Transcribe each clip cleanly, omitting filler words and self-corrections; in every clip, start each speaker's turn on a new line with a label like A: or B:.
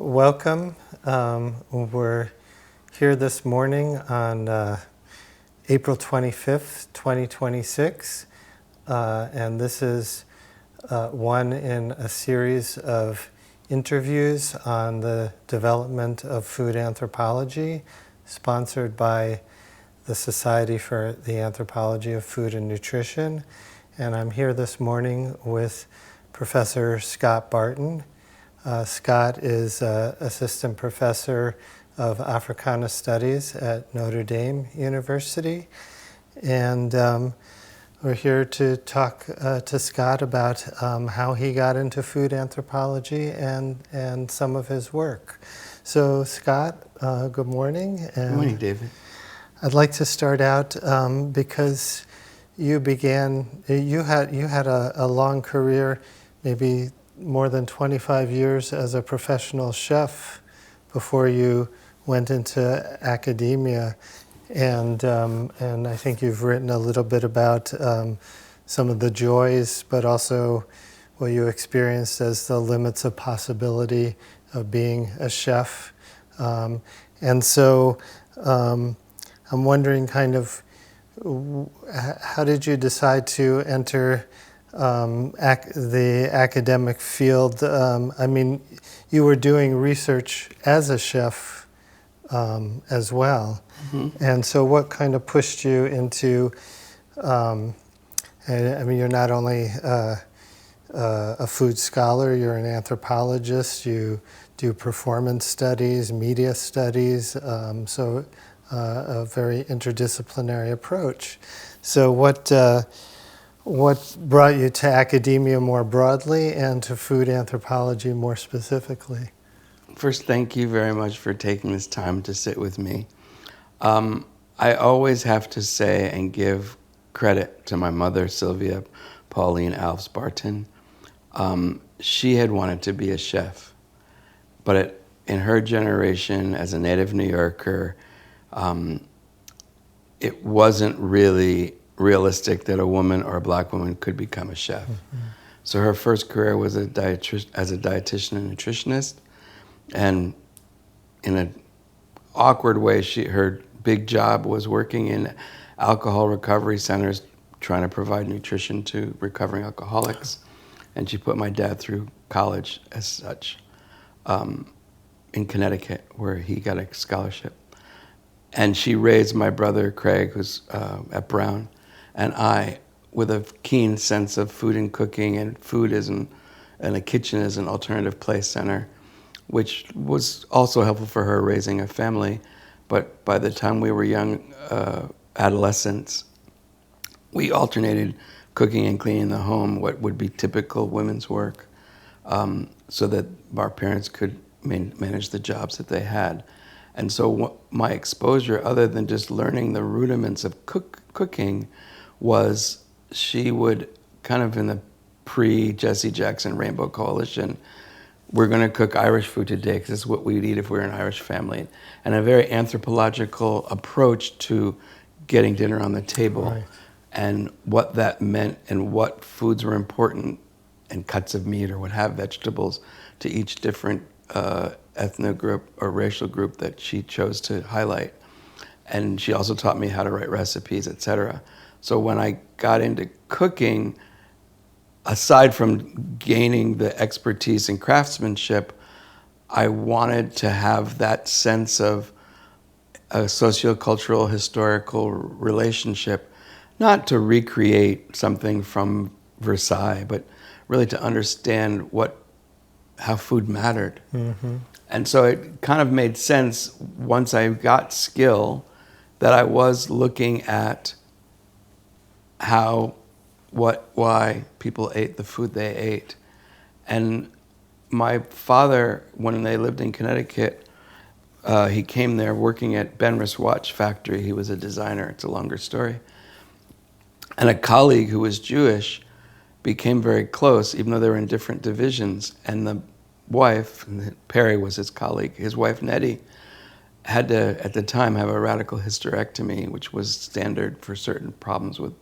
A: welcome. We're here this morning on April 25th, 2026, and this is one in a series of interviews on the development of food anthropology, sponsored by the Society for the Anthropology of Food and Nutrition. And I'm here this morning with Professor Scott Barton. Scott is Assistant Professor of Africana Studies at Notre Dame University. And we're here to talk to Scott about how he got into food anthropology and some of his work. So Scott, good morning.
B: Good morning, David.
A: I'd like to start out because you had a long career, maybe more than 25 years as a professional chef before you went into academia. And I think you've written a little bit about some of the joys, but also what you experienced as the limits of possibility of being a chef. And so I'm wondering kind of how did you decide to enter the academic field? I mean, you were doing research as a chef as well. Mm-hmm. And so what kind of pushed you into, I mean, you're not only a food scholar, you're an anthropologist, you do performance studies, media studies, so a very interdisciplinary approach. So what brought you to academia more broadly and to food anthropology more specifically?
B: First, thank you very much for taking this time to sit with me. I always have to say and give credit to my mother, Sylvia Pauline Alves Barton. She had wanted to be a chef, but in her generation, as a native New Yorker, it wasn't really realistic that a woman or a black woman could become a chef. Mm-hmm. So her first career was as a dietitian and nutritionist, and in an awkward way, her big job was working in alcohol recovery centers, trying to provide nutrition to recovering alcoholics. And she put my dad through college as such in Connecticut, where he got a scholarship. And she raised my brother, Craig, who's at Brown, and I with a keen sense of food and cooking and and a kitchen as an alternative play center, which was also helpful for her raising a family. But by the time we were young adolescents, we alternated cooking and cleaning the home, what would be typical women's work, so that our parents could manage the jobs that they had. And so my exposure, other than just learning the rudiments of cooking, was she would kind of in the pre-Jesse Jackson Rainbow Coalition, we're going to cook Irish food today because it's what we'd eat if we were an Irish family. And a very anthropological approach to getting dinner on the table. Right. And what that meant and what foods were important and cuts of meat or what have vegetables to each different ethnic group or racial group that she chose to highlight. And she also taught me how to write recipes, etc. So when I got into cooking, aside from gaining the expertise in craftsmanship, I wanted to have that sense of a sociocultural, historical relationship, not to recreate something from Versailles, but really to understand how food mattered. Mm-hmm. And so it kind of made sense once I got skill that I was looking at why people ate the food they ate. And my father, when they lived in Connecticut, he came there working at Benris Watch Factory. He was a designer. It's a longer story. And a colleague who was Jewish became very close, even though they were in different divisions. And the wife, Perry was his colleague, his wife Nettie, had to, at the time, have a radical hysterectomy, which was standard for certain problems with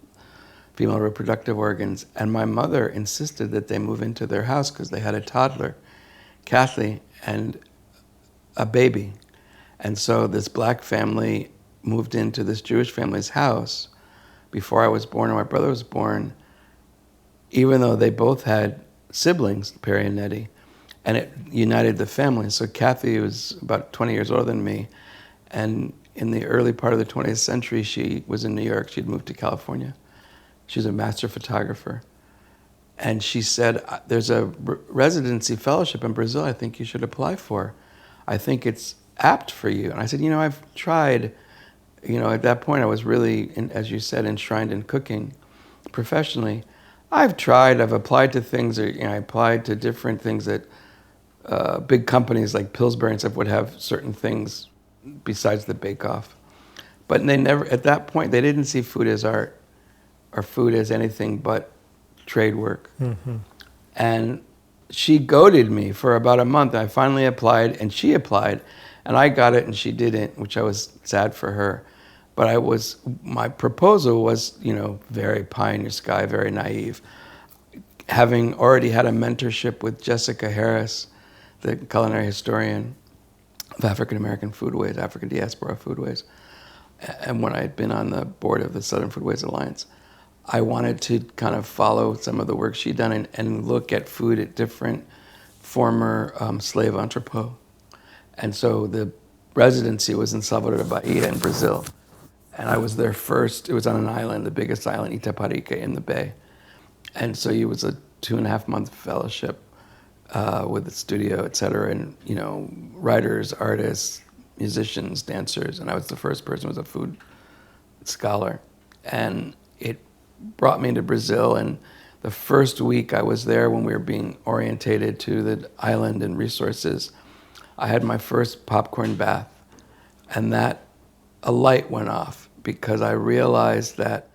B: female reproductive organs. And my mother insisted that they move into their house because they had a toddler, Kathy, and a baby. And so this black family moved into this Jewish family's house before I was born or my brother was born, even though they both had siblings, Perry and Nettie, and it united the family. So Kathy was about 20 years older than me, and in the early part of the 20th century, she was in New York. She'd moved to California. She was a master photographer. And she said, there's a residency fellowship in Brazil I think you should apply for. I think it's apt for you. And I said, I've tried. At that point I was really, as you said, enshrined in cooking professionally. I've applied to things, I applied to different things that big companies like Pillsbury and stuff would have certain things besides the bake-off. But they never, at that point, they didn't see food as art or food as anything but trade work. Mm-hmm. And she goaded me for about a month. I finally applied, and she applied, and I got it, and she didn't, which I was sad for her. But my proposal was, very pie in the sky, very naive. Having already had a mentorship with Jessica Harris, the culinary historian of African American foodways, African diaspora foodways, and when I had been on the board of the Southern Foodways Alliance, I wanted to kind of follow some of the work she'd done and look at food at different former slave entrepôts. And so the residency was in Salvador da Bahia in Brazil. And I was there first. It was on an island, the biggest island, Itaparica, in the bay. And so it was a 2.5-month fellowship with the studio, et cetera, and, writers, artists, musicians, dancers. And I was the first person who was a food scholar. And it brought me to Brazil. And the first week I was there, when we were being orientated to the island and resources, I had my first popcorn bath. And a light went off, because I realized that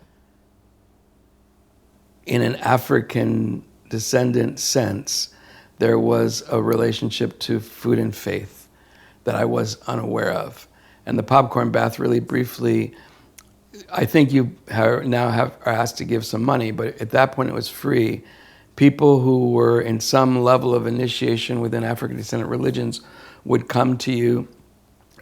B: in an African descendant sense, there was a relationship to food and faith that I was unaware of. And the popcorn bath really briefly, I think you are asked to give some money, but at that point it was free. People who were in some level of initiation within African descendant religions would come to you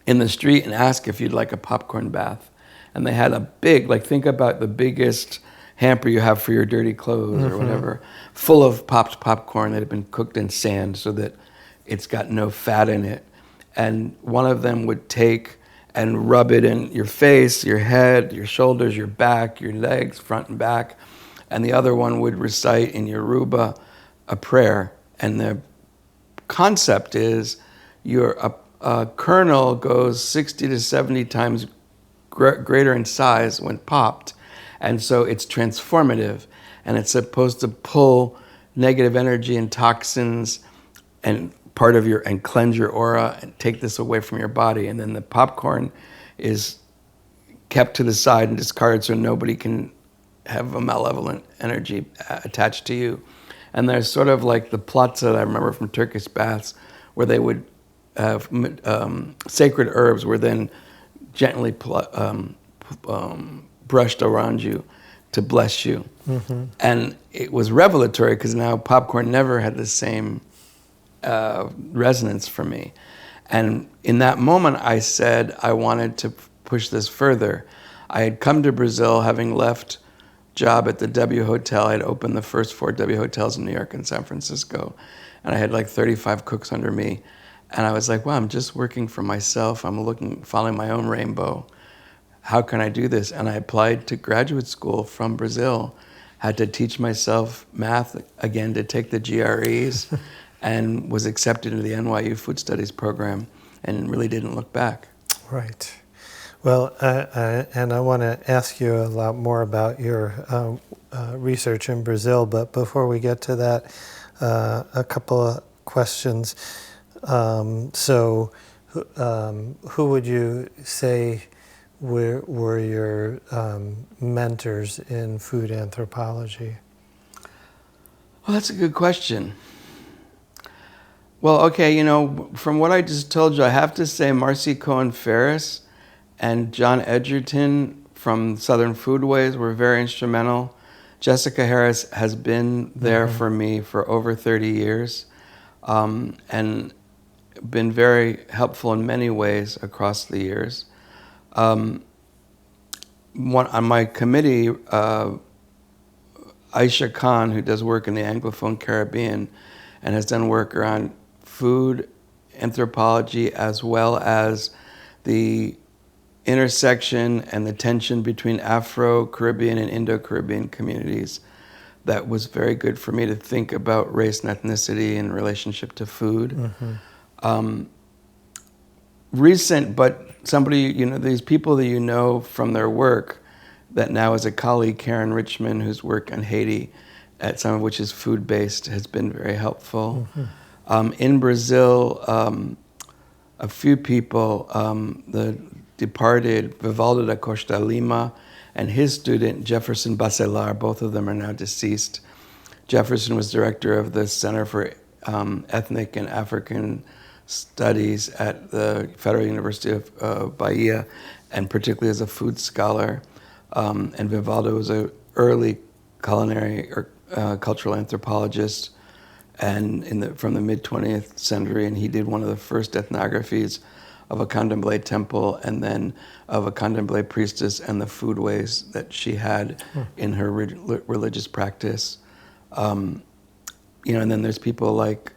B: in the street and ask if you'd like a popcorn bath. And they had a big, think about the biggest hamper you have for your dirty clothes or whatever, full of popped popcorn that had been cooked in sand so that it's got no fat in it. And one of them would take and rub it in your face, your head, your shoulders, your back, your legs, front and back. And the other one would recite in Yoruba a prayer. And the concept is a kernel goes 60 to 70 times greater in size when popped. And so it's transformative, and it's supposed to pull negative energy and toxins and cleanse your aura and take this away from your body. And then the popcorn is kept to the side and discarded so nobody can have a malevolent energy attached to you. And there's sort of like the plaza that I remember from Turkish baths, where they would have sacred herbs were then gently brushed around you to bless you. Mm-hmm. And it was revelatory, because now popcorn never had the same resonance for me. And in that moment, I said I wanted to push this further. I had come to Brazil, having left job at the W Hotel. I had opened the first 4 W hotels in New York and San Francisco. And I had 35 cooks under me. And I was like, well, I'm just working for myself. I'm following my own rainbow. How can I do this? And I applied to graduate school from Brazil, had to teach myself math again to take the GREs, and was accepted into the NYU Food Studies program, and really didn't look back.
A: Right. Well, and I want to ask you a lot more about your research in Brazil, but before we get to that, a couple of questions. Who would you say were your mentors in food anthropology?
B: Well, that's a good question. Well, okay, from what I just told you, I have to say Marcy Cohen Ferris and John Edgerton from Southern Foodways were very instrumental. Jessica Harris has been there for me for over 30 years. And been very helpful in many ways across the years. On my committee, Aisha Khan, who does work in the Anglophone Caribbean and has done work around food anthropology as well as the intersection and the tension between Afro-Caribbean and Indo-Caribbean communities. That was very good for me to think about race and ethnicity in relationship to food. Mm-hmm. Recent, but somebody, these people that you know from their work, that now is a colleague, Karen Richmond, whose work on Haiti, at some of which is food-based, has been very helpful. Mm-hmm. In Brazil, a few people, the departed Vivaldo da Costa Lima and his student Jefferson Bacelar, both of them are now deceased. Jefferson was director of the Center for Ethnic and African Studies at the Federal University of Bahia, and particularly as a food scholar. And Vivaldo was an early culinary or cultural anthropologist, and from the mid-20th century, and he did one of the first ethnographies of a Candomblé temple and then of a Candomblé priestess and the foodways that she had in her religious practice. And then there's people like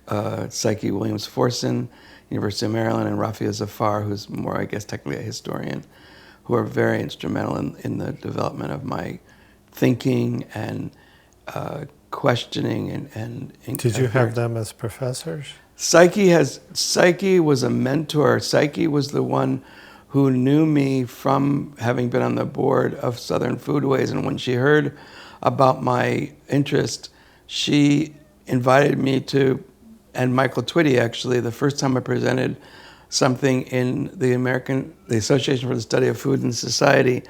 B: Psyche Williams-Forson, University of Maryland, and Rafia Zafar, who's more, I guess, technically a historian, who are very instrumental in the development of my thinking and questioning and
A: Did you have them as professors?
B: Psyche was a mentor. Psyche was the one who knew me from having been on the board of Southern Foodways, and when she heard about my interest, she invited me to, and Michael Twitty actually, the first time I presented something in the Association for the Study of Food and Society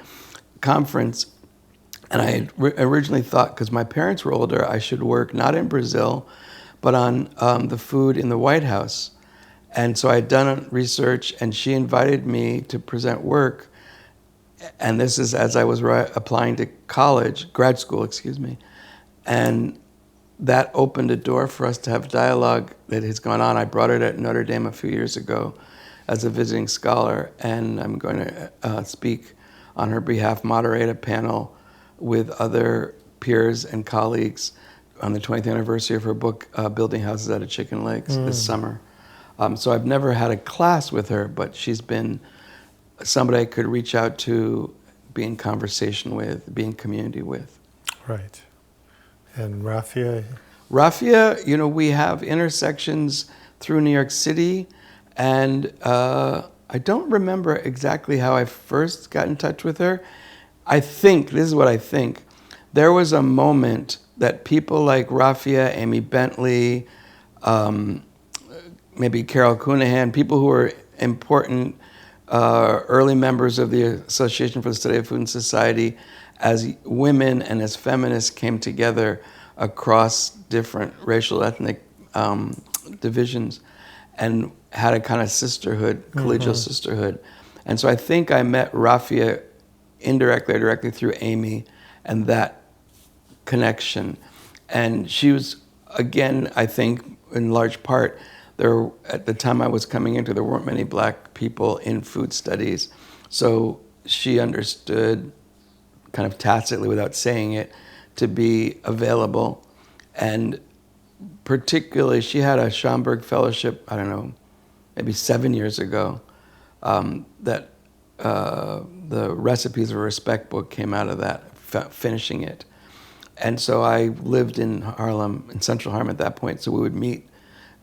B: conference. And I had originally thought, because my parents were older, I should work not in Brazil, but on the food in the White House. And so I had done research, and she invited me to present work. And this is as I was applying to grad school. And that opened a door for us to have dialogue that has gone on. I brought it at Notre Dame a few years ago as a visiting scholar, and I'm going to speak on her behalf, moderate a panel with other peers and colleagues on the 20th anniversary of her book, Building Houses Out of Chicken Legs, this summer. So I've never had a class with her, but she's been somebody I could reach out to, be in conversation with, be in community with.
A: Right. And Rafia?
B: Rafia, we have intersections through New York City, and I don't remember exactly how I first got in touch with her. This is what I think, there was a moment that people like Rafia, Amy Bentley, maybe Carol Cunahan, people who were important early members of the Association for the Study of Food and Society, as women and as feminists came together across different racial, ethnic divisions and had a kind of sisterhood, collegial sisterhood. And so I think I met Rafia indirectly or directly through Amy and that connection. And she was, again, I think, in large part, at the time I was coming into, there weren't many black people in food studies. So she understood, kind of tacitly without saying it, to be available. And particularly, she had a Schomburg Fellowship, I don't know, maybe 7 years ago, that the Recipes of Respect book came out of that, finishing it. And so I lived in Harlem, in Central Harlem at that point, so we would meet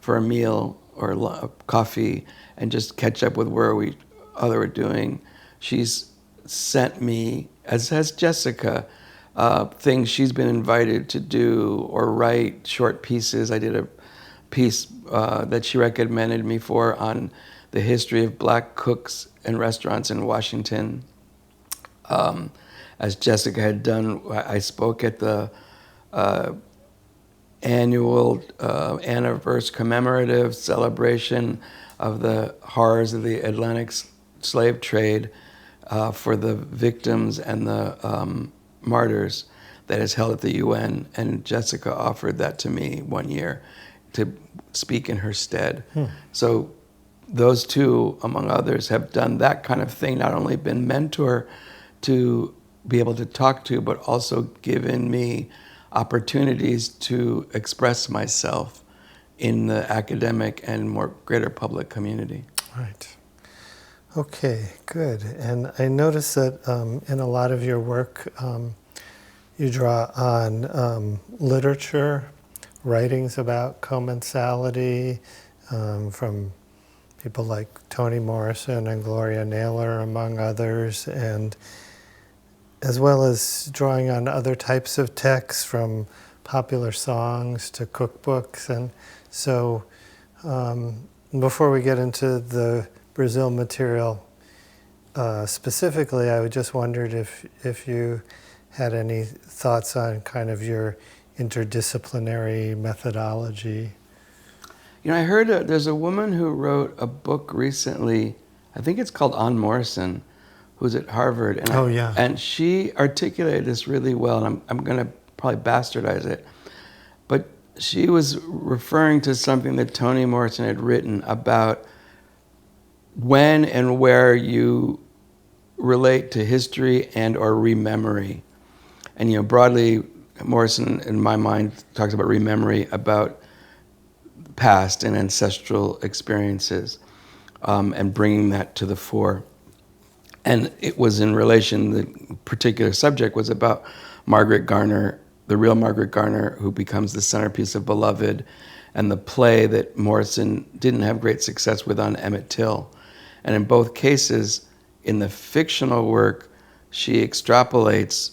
B: for a meal or coffee and just catch up with where we were doing. She's sent me, as has Jessica, things she's been invited to do or write short pieces. I did a piece that she recommended me for on the history of black cooks and restaurants in Washington. As Jessica had done, I spoke at the annual anniversary commemorative celebration of the horrors of the Atlantic slave trade for the victims and the martyrs that is held at the UN. And Jessica offered that to me one year to speak in her stead. So those two, among others, have done that kind of thing, not only been mentor to be able to talk to, but also given me opportunities to express myself in the academic and more greater public community.
A: Right. Okay, good. And I notice that in a lot of your work, you draw on literature, writings about commensality from people like Toni Morrison and Gloria Naylor, among others, and as well as drawing on other types of texts, from popular songs to cookbooks. And so before we get into the Brazil material specifically, I just wondered if you had any thoughts on kind of your interdisciplinary methodology.
B: You know, I heard there's a woman who wrote a book recently, I think it's called On Morrison, who's at Harvard. And
A: Yeah.
B: And she articulated this really well, and I'm going to probably bastardize it. But she was referring to something that Toni Morrison had written about when and where you relate to history and or rememory. And, you know, broadly, Morrison, in my mind, talks about rememory, about past and ancestral experiences, and bringing that to the fore. And it was in relation, the particular subject was about Margaret Garner, the real Margaret Garner, who becomes the centerpiece of Beloved, and the play that Morrison didn't have great success with on Emmett Till. And in both cases, in the fictional work, she extrapolates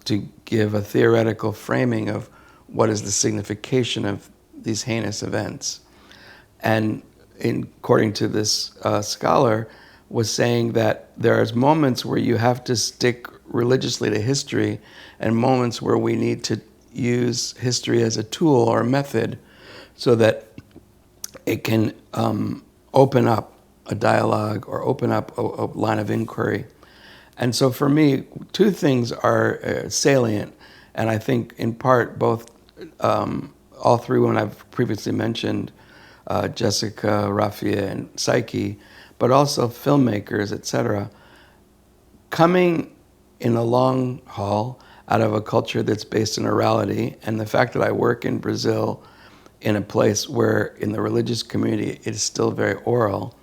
B: to give a theoretical framing of what is the signification of these heinous events. And according to this scholar, was saying that there are moments where you have to stick religiously to history and moments where we need to use history as a tool or a method so that it can open up a dialogue or open up a line of inquiry. And so for me, two things are salient, and I think in part both, all three women I've previously mentioned, Jessica, Rafia, and Psyche, but also filmmakers, etc., coming in the long haul out of a culture that's based in orality, and the fact that I work in Brazil in a place where in the religious community it is still very oral,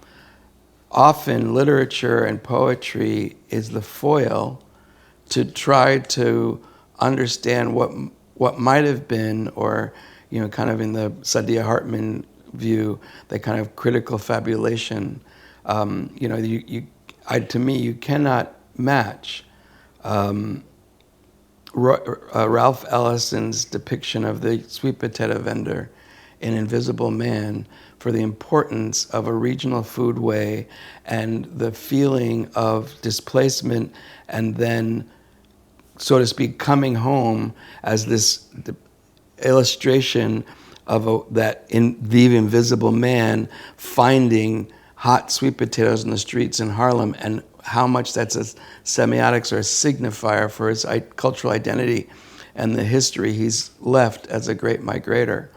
B: often literature and poetry is the foil to try to understand what might have been, or, you know, kind of in the Saidiya Hartman view, the kind of critical fabulation. You know, to me, you cannot match Ralph Ellison's depiction of the sweet potato vendor in Invisible Man for the importance of a regional foodway and the feeling of displacement, and then, so to speak, coming home as this illustration of the invisible man finding hot sweet potatoes in the streets in Harlem, and how much that's a semiotics or a signifier for his cultural identity and the history he's left as a great migrator.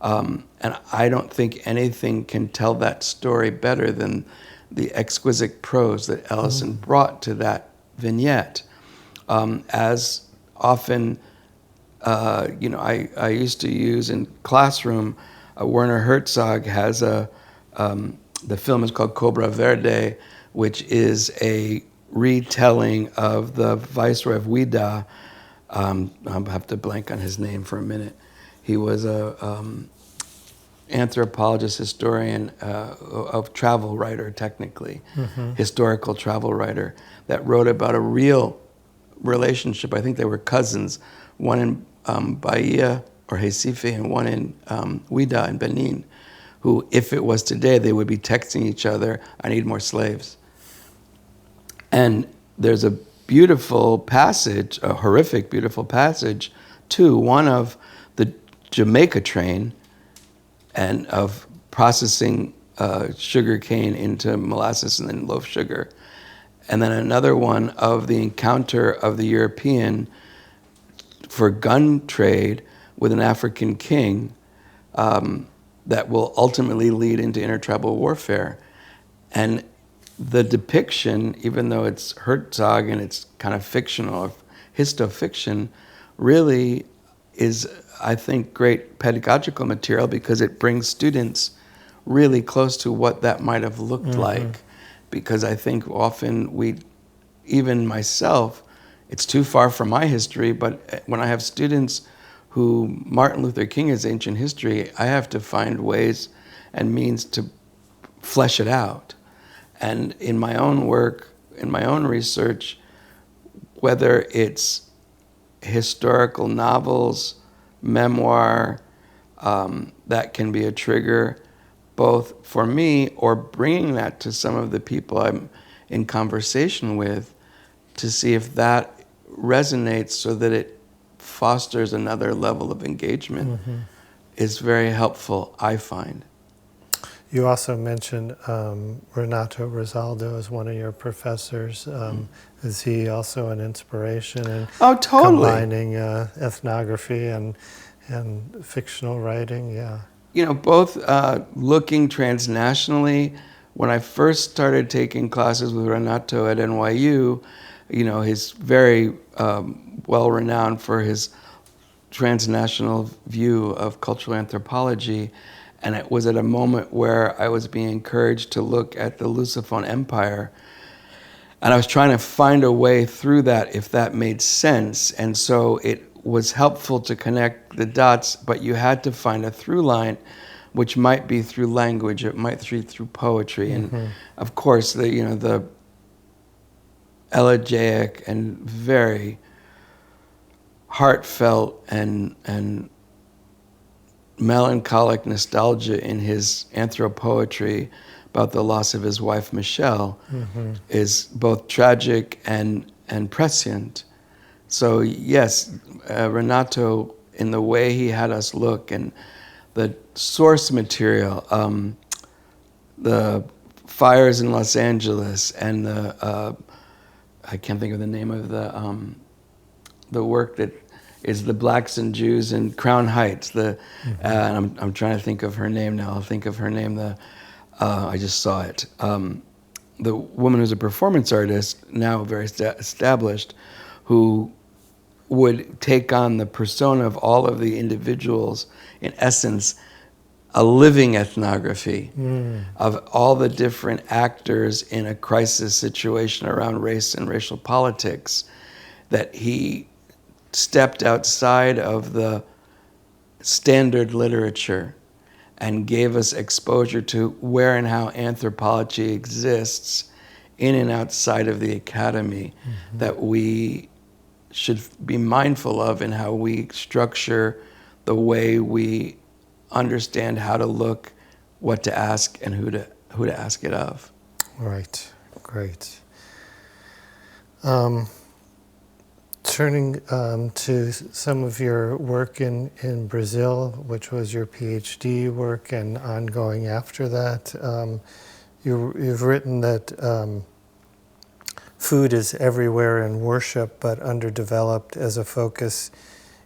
B: And I don't think anything can tell that story better than the exquisite prose that Ellison brought to that vignette. As often, you know, I used to use in classroom, Werner Herzog has the film is called Cobra Verde, which is a retelling of the Viceroy of Ouida. I'll have to blank on his name for a minute. He was a anthropologist, historian, of travel writer, technically, historical travel writer, that wrote about a real relationship. I think they were cousins, one in Bahia or Recife and one in Ouida in Benin, who, if it was today, they would be texting each other, "I need more slaves." And there's a beautiful passage, a horrific beautiful passage, too, one of the Jamaica train and of processing sugar cane into molasses and then loaf sugar. And then another one of the encounter of the European for gun trade with an African king that will ultimately lead into intertribal warfare. And the depiction, even though it's Herzog and it's kind of fictional, histofiction, really is, I think, great pedagogical material because it brings students really close to what that might have looked like. Because I think often even myself, it's too far from my history, but when I have students who Martin Luther King is ancient history, I have to find ways and means to flesh it out. And in my own work, in my own research, whether it's historical novels, memoir, that can be a trigger, both for me or bringing that to some of the people I'm in conversation with to see if that resonates so that it fosters another level of engagement is very helpful, I find.
A: You also mentioned Renato Rosaldo as one of your professors. Is he also an inspiration in combining ethnography and fictional writing? Yeah.
B: You know, both looking transnationally. When I first started taking classes with Renato at NYU, you know, he's very well-renowned for his transnational view of cultural anthropology. And it was at a moment where I was being encouraged to look at the Lusophone Empire. And I was trying to find a way through that if that made sense. And so it was helpful to connect the dots, but you had to find a through line, which might be through language, it might be through poetry. And of course, the elegiac and very heartfelt and melancholic nostalgia in his anthropoetry about the loss of his wife Michelle is both tragic and prescient. So yes, Renato, in the way he had us look and the source material, the fires in Los Angeles and the I can't think of the name of the work that is the Blacks and Jews in Crown Heights. And I'm trying to think of her name now. I'll think of her name. I just saw it. The woman who's a performance artist, now very established, who would take on the persona of all of the individuals, in essence, a living ethnography of all the different actors in a crisis situation around race and racial politics, that he stepped outside of the standard literature and gave us exposure to where and how anthropology exists in and outside of the academy, that we should be mindful of in how we structure the way we understand how to look, what to ask, and who to ask it of.
A: Right, great. Turning to some of your work in Brazil, which was your PhD work and ongoing after that, you've written that food is everywhere in worship, but underdeveloped as a focus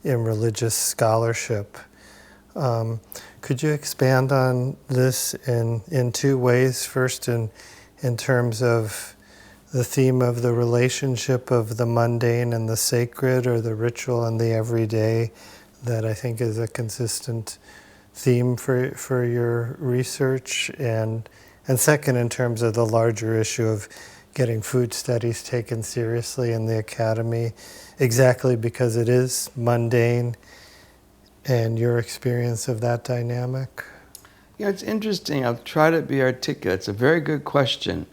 A: in religious scholarship. Could you expand on this in two ways? First, in terms of the theme of the relationship of the mundane and the sacred, or the ritual and the everyday, that I think is a consistent theme for your research, and second, in terms of the larger issue of getting food studies taken seriously in the academy, exactly because it is mundane, and your experience of that dynamic?
B: Yeah, it's interesting. I'll try to be articulate. It's a very good question.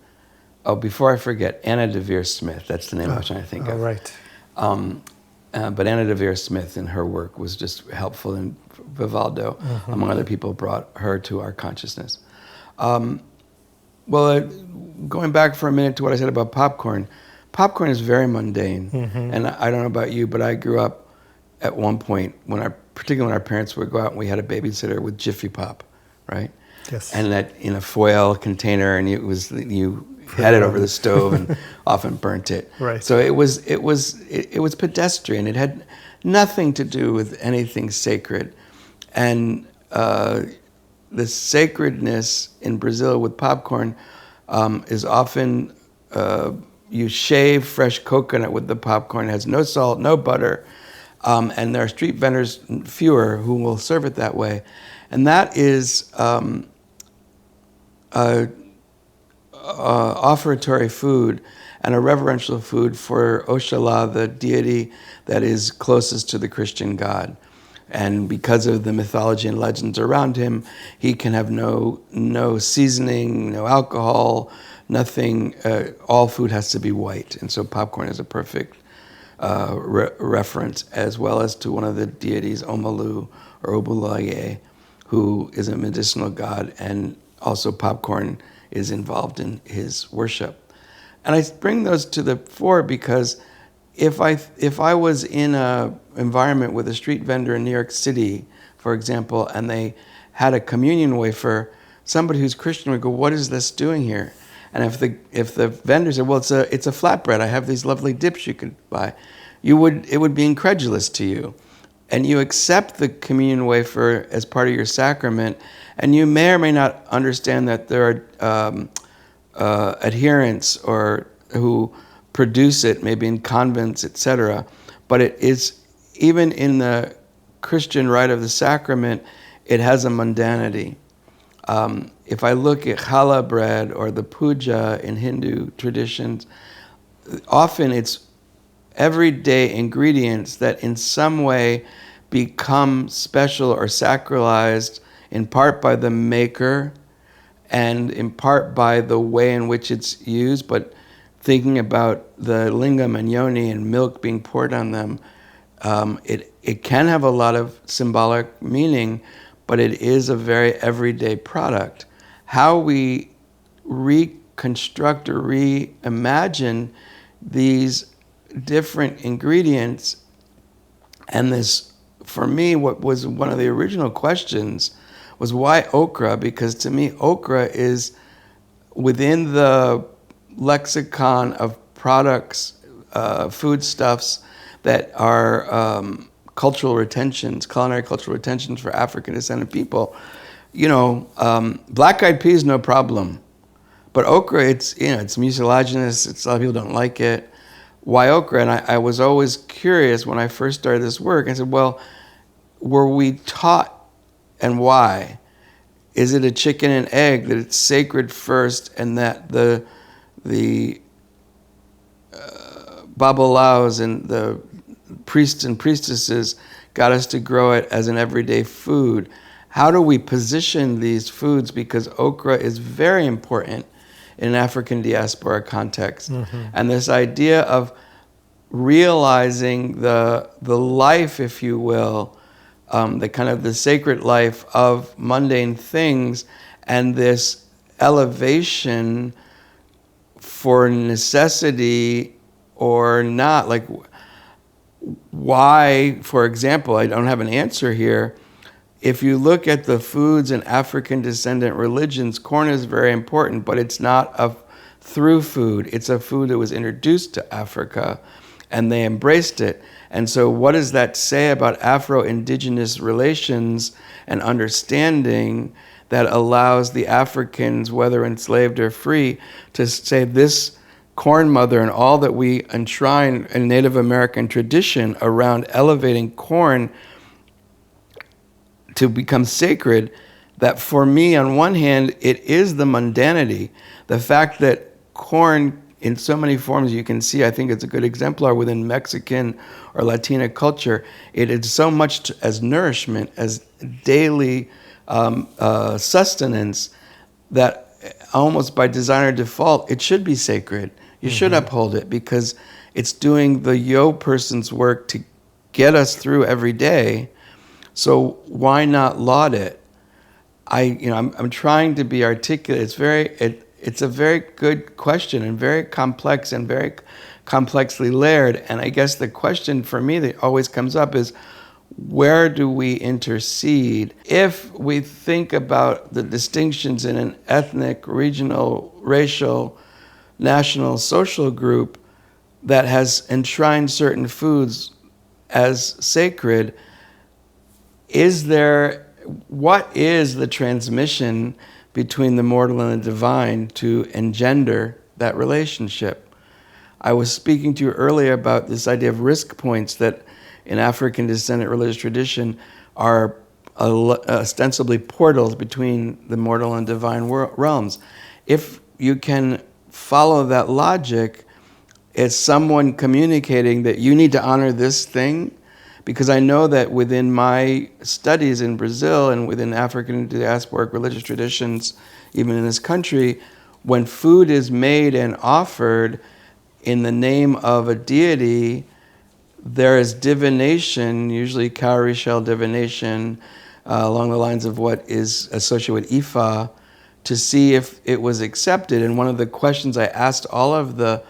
B: Oh, before I forget, Anna Devere Smith. That's the name I was trying to think of.
A: Oh, right.
B: But Anna Devere Smith in her work was just helpful, and Vivaldo, among other people, brought her to our consciousness. Going back for a minute to what I said about popcorn, popcorn is very mundane. And I don't know about you, but I grew up at one point, particularly when our parents would go out and we had a babysitter with Jiffy Pop, right?
A: Yes.
B: And that in a foil container, and you had it over the stove and often burnt it.
A: Right.
B: So it was pedestrian. It had nothing to do with anything sacred. And the sacredness in Brazil with popcorn is often you shave fresh coconut with the popcorn. It has no salt, no butter, and there are street vendors, fewer, who will serve it that way. And that is offertory food and a reverential food for Oshala, the deity that is closest to the Christian God. And because of the mythology and legends around him, he can have no seasoning, no alcohol, nothing. All food has to be white. And so popcorn is a perfect reference, as well as to one of the deities, Omalu or Obulaye, who is a medicinal god, and also popcorn is involved in his worship. And I bring those to the fore because if I was in an environment with a street vendor in New York City, for example, and they had a communion wafer, somebody who's Christian would go, "What is this doing here?" And if the vendor said, "Well, it's a flatbread. I have these lovely dips you could buy," it would be incredulous to you. And you accept the communion wafer as part of your sacrament, and you may or may not understand that there are adherents or who produce it, maybe in convents, etc. But it is, even in the Christian rite of the sacrament, it has a mundanity. If I look at challah bread or the puja in Hindu traditions, often it's everyday ingredients that in some way become special or sacralized, in part by the maker and in part by the way in which it's used. But thinking about the lingam and yoni and milk being poured on them, it can have a lot of symbolic meaning, but it is a very everyday product. How we reconstruct or reimagine these different ingredients, and this, for me, what was one of the original questions was why okra? Because to me, okra is within the lexicon of products, foodstuffs that are cultural retentions, culinary cultural retentions for African descendant people. Black-eyed peas, no problem. But okra, it's mucilaginous. A lot of people don't like it. Why okra? And I was always curious when I first started this work. I said, well, were we taught, and why? Is it a chicken and egg that it's sacred first, and that the babalaos and the priests and priestesses got us to grow it as an everyday food? How do we position these foods? Because okra is very important in an African diaspora context. Mm-hmm. And this idea of realizing the life, if you will, the kind of the sacred life of mundane things, and this elevation for necessity or not. Like, why, for example, I don't have an answer here. If you look at the foods in African descendant religions, corn is very important, but it's not a through food. It's a food that was introduced to Africa, and they embraced it. And so what does that say about Afro-Indigenous relations and understanding that allows the Africans, whether enslaved or free, to say this corn mother and all that we enshrine in Native American tradition around elevating corn to become sacred, that for me, on one hand, it is the mundanity. The fact that corn, in so many forms you can see, I think it's a good exemplar within Mexican or Latina culture. It is so much as nourishment, as daily sustenance, that almost by design or default, it should be sacred. You should uphold it because it's doing the yo person's work to get us through every day. So why not laud it? I'm trying to be articulate. It's a very good question and very complex and very complexly layered. And I guess the question for me that always comes up is, where do we intercede? If we think about the distinctions in an ethnic, regional, racial, national, social group that has enshrined certain foods as sacred, what is the transmission between the mortal and the divine to engender that relationship. I was speaking to you earlier about this idea of risk points that in African descendant religious tradition are ostensibly portals between the mortal and divine realms. If you can follow that logic, it's someone communicating that you need to honor this thing, because I know that within my studies in Brazil and within African diasporic religious traditions, even in this country, when food is made and offered in the name of a deity, there is divination, usually cowrie shell divination, along the lines of what is associated with Ifa, to see if it was accepted. And one of the questions I asked all of the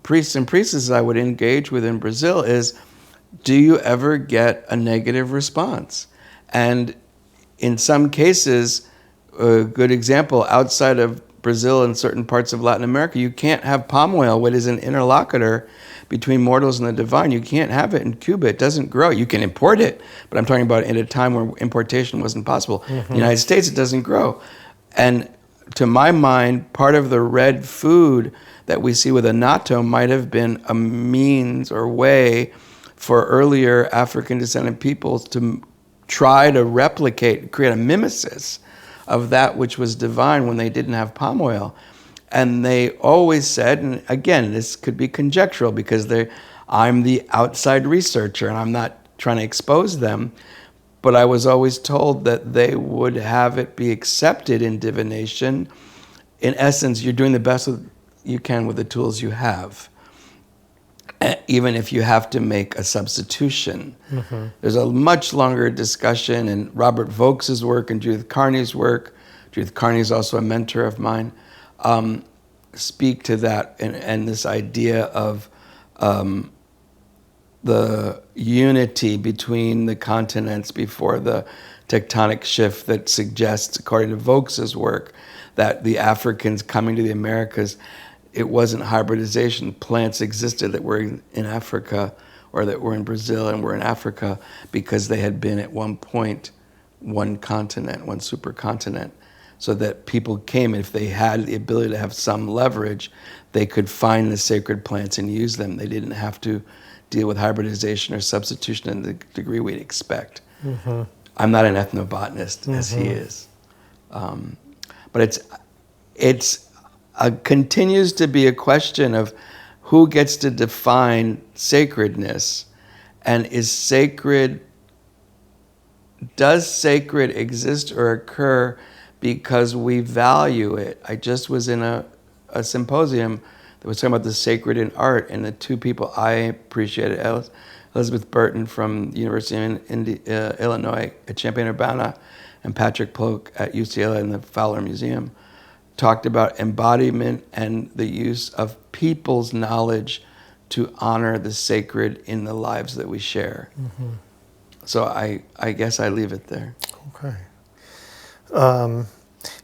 B: priests and priestesses I would engage with in Brazil is, do you ever get a negative response? And in some cases, a good example, outside of Brazil and certain parts of Latin America, you can't have palm oil, what is an interlocutor between mortals and the divine. You can't have it in Cuba. It doesn't grow. You can import it, but I'm talking about at a time where importation wasn't possible. In the United States, it doesn't grow. And to my mind, part of the red food that we see with annatto might have been a means or way for earlier African descendant peoples to try to replicate, create a mimesis of that which was divine when they didn't have palm oil. And they always said, and again, this could be conjectural because I'm the outside researcher and I'm not trying to expose them, but I was always told that they would have it be accepted in divination. In essence, you're doing the best you can with the tools you have, even if you have to make a substitution. There's a much longer discussion in Robert Vokes's work and Judith Carney's work. Judith Carney is also a mentor of mine. Speak to that and this idea of the unity between the continents before the tectonic shift that suggests, according to Vokes's work, that the Africans coming to the Americas, it wasn't hybridization. Plants existed that were in Africa or that were in Brazil and were in Africa because they had been at one point one continent, one supercontinent, so that people came, and if they had the ability to have some leverage, they could find the sacred plants and use them. They didn't have to deal with hybridization or substitution in the degree we'd expect. I'm not an ethnobotanist as he is. But it's continues to be a question of who gets to define sacredness, and does sacred exist or occur because we value it? I just was in a symposium that was talking about the sacred in art, and the two people I appreciated, Elizabeth Barton from the University of Illinois at Champaign-Urbana and Patrick Polk at UCLA in the Fowler Museum, talked about embodiment and the use of people's knowledge to honor the sacred in the lives that we share. So I guess I leave it there.
A: Okay.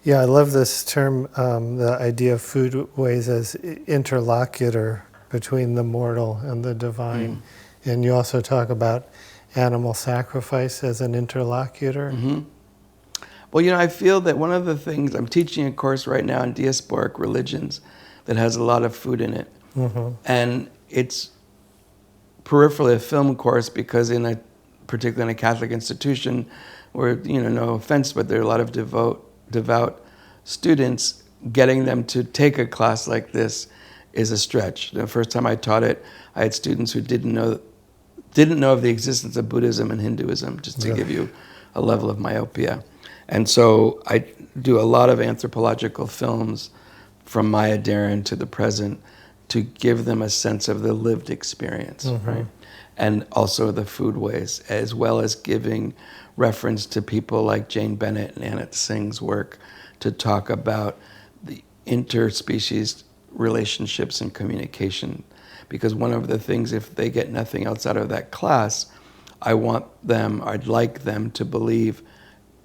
A: Yeah, I love this term, the idea of foodways as interlocutor between the mortal and the divine. And you also talk about animal sacrifice as an interlocutor.
B: Well, I feel that one of the things, I'm teaching a course right now in diasporic religions that has a lot of food in it. And it's peripherally a film course because particularly in a Catholic institution where, no offense, but there are a lot of devout students, getting them to take a class like this is a stretch. The first time I taught it, I had students who didn't know of the existence of Buddhism and Hinduism, just to give you a level of myopia. And so I do a lot of anthropological films from Maya Deren to the present to give them a sense of the lived experience, right? And also the foodways, as well as giving reference to people like Jane Bennett and Annette Singh's work to talk about the interspecies relationships and communication. Because one of the things, if they get nothing else out of that class, I'd like them to believe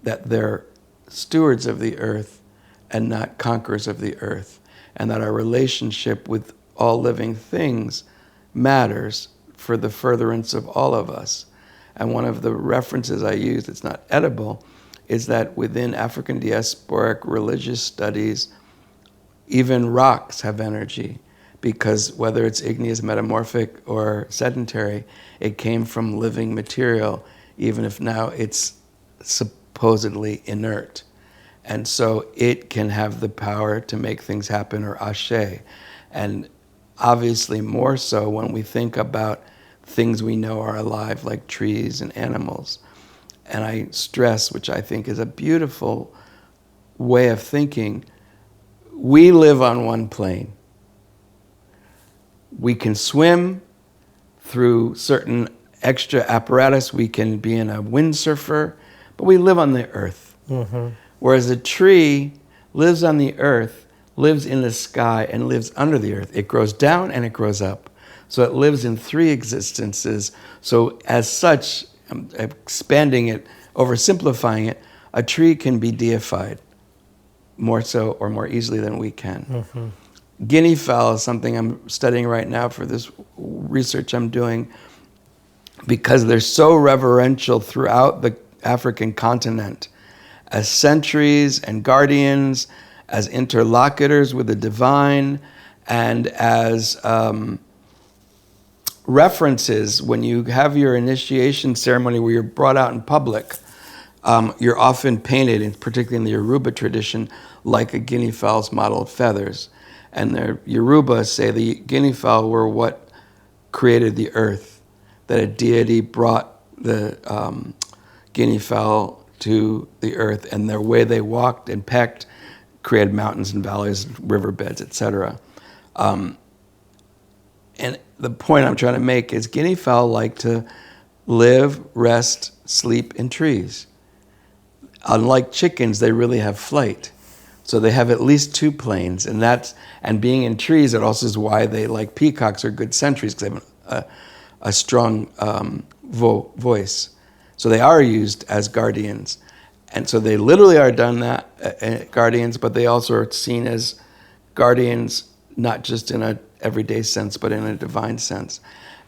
B: that they're stewards of the earth and not conquerors of the earth, and that our relationship with all living things matters for the furtherance of all of us. And one of the references I use, it's not edible, is that within African diasporic religious studies, even rocks have energy, because whether it's igneous, metamorphic, or sedentary, it came from living material, even if now it's supposedly inert. And so it can have the power to make things happen, or ashe. And obviously more so when we think about things we know are alive, like trees and animals. And I stress, which I think is a beautiful way of thinking, we live on one plane. We can swim through certain extra apparatus. We can be in a windsurfer, but we live on the earth. Mm-hmm. Whereas a tree lives on the earth, lives in the sky, and lives under the earth. It grows down and it grows up. So it lives in three existences. So as such, expanding it, oversimplifying it, a tree can be deified more so or more easily than we can. Mm-hmm. Guinea fowl is something I'm studying right now for this research I'm doing, because they're so reverential throughout the African continent as sentries and guardians, as interlocutors with the divine, and as references. When you have your initiation ceremony where you're brought out in public, you're often painted, particularly in the Yoruba tradition, like a guinea fowl's mottled feathers. And the Yoruba say the guinea fowl were what created the earth, that a deity brought the guinea fowl to the earth, and the way they walked and pecked created mountains and valleys, riverbeds, etc. And the point I'm trying to make is guinea fowl like to live, rest, sleep in trees. Unlike chickens, they really have flight. So they have at least two planes, and being in trees, it also is why they, like peacocks, are good sentries, because they have a strong voice. So they are used as guardians. And so they literally are done that, guardians, but they also are seen as guardians, not just in an everyday sense, but in a divine sense,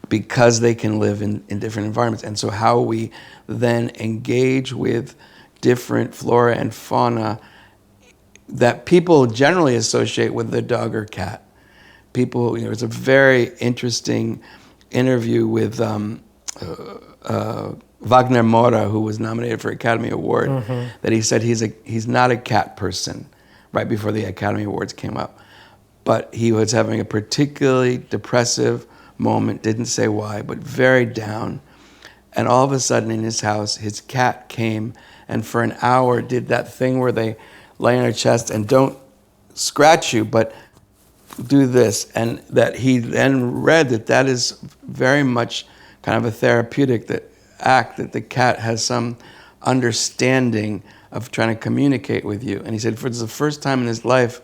B: because they can live in different environments. And so how we then engage with different flora and fauna that people generally associate with the dog or cat. People, it's a very interesting interview with Wagner Moura, who was nominated for Academy Award, mm-hmm. that he said he's not a cat person, right before the Academy Awards came up. But he was having a particularly depressive moment, didn't say why, but very down. And all of a sudden in his house, his cat came and for an hour did that thing where they lay on her chest and don't scratch you, but do this. And that he then read that is very much kind of a therapeutic act, that the cat has some understanding of trying to communicate with you. And he said for the first time in his life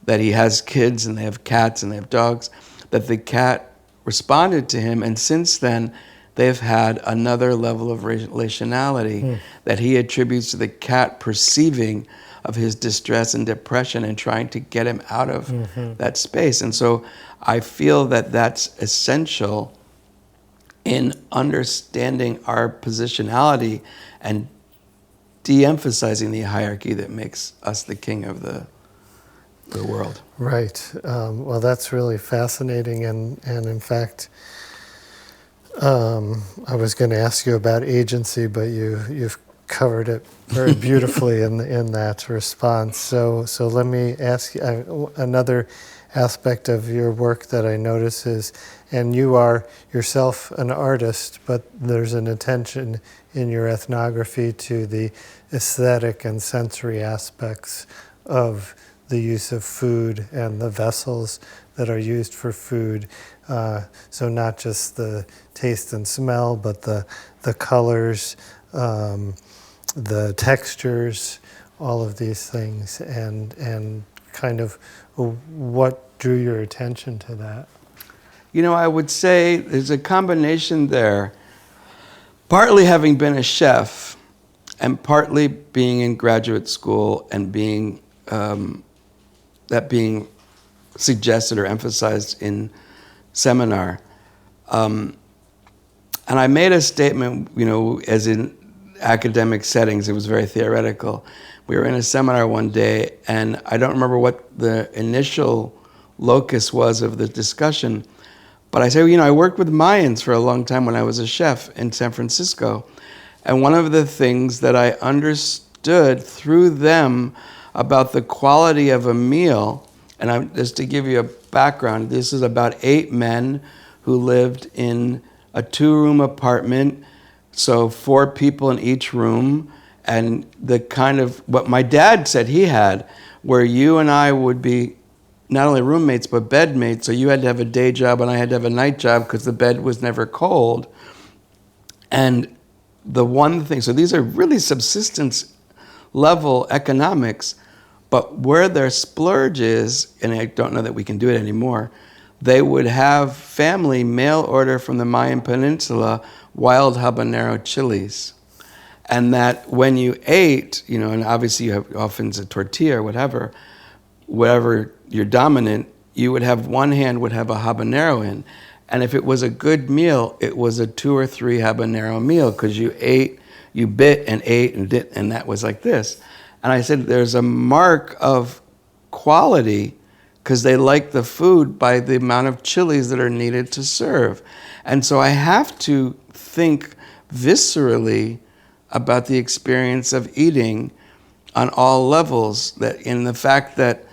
B: that he has kids and they have cats and they have dogs, that the cat responded to him, and since then they've had another level of relationality that he attributes to the cat perceiving of his distress and depression and trying to get him out of that space. And so I feel that that's essential in understanding our positionality and de-emphasizing the hierarchy that makes us the king of the world.
A: Right. Well, that's really fascinating, and in fact, I was going to ask you about agency, but you've covered it very beautifully in that response. So let me ask you another aspect of your work that I notice is, and you are yourself an artist, but there's an attention in your ethnography to the aesthetic and sensory aspects of the use of food and the vessels that are used for food. So not just the taste and smell, but the colors, the textures, all of these things, and kind of what drew your attention to that?
B: I would say there's a combination there, partly having been a chef and partly being in graduate school and being suggested or emphasized in seminar. And I made a statement, as in academic settings. It was very theoretical. We were in a seminar one day, and I don't remember what the initial locus was of the discussion, but I said, I worked with Mayans for a long time when I was a chef in San Francisco. And one of the things that I understood through them about the quality of a meal, and just to give you a background, this is about 8 men who lived in a 2-room apartment, so 4 people in each room, and the kind of what my dad said he had, where you and I would be not only roommates but bedmates, so you had to have a day job and I had to have a night job because the bed was never cold. And the one thing, so these are really subsistence level economics, but where their splurge is, and I don't know that we can do it anymore, they would have family mail order from the Mayan Peninsula wild habanero chilies. And that when you ate, and obviously you have often a tortilla or whatever you're dominant, you would have one hand would have a habanero in. And if it was a good meal, it was a 2 or 3 habanero meal because you bit and ate and that was like this. And I said, there's a mark of quality because they like the food by the amount of chilies that are needed to serve. And so I have to think viscerally about the experience of eating on all levels, that in the fact that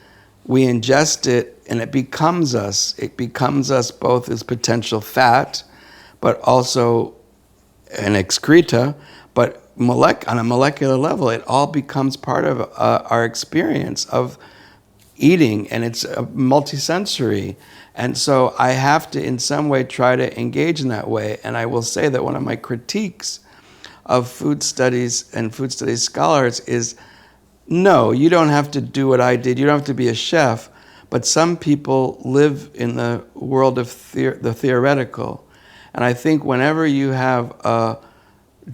B: we ingest it and it becomes us both as potential fat, but also an excreta, but on a molecular level, it all becomes part of our experience of eating, and it's multisensory. And so I have to, in some way, try to engage in that way. And I will say that one of my critiques of food studies and food studies scholars is, no, you don't have to do what I did. You don't have to be a chef. But some people live in the world of the theoretical. And I think whenever you have a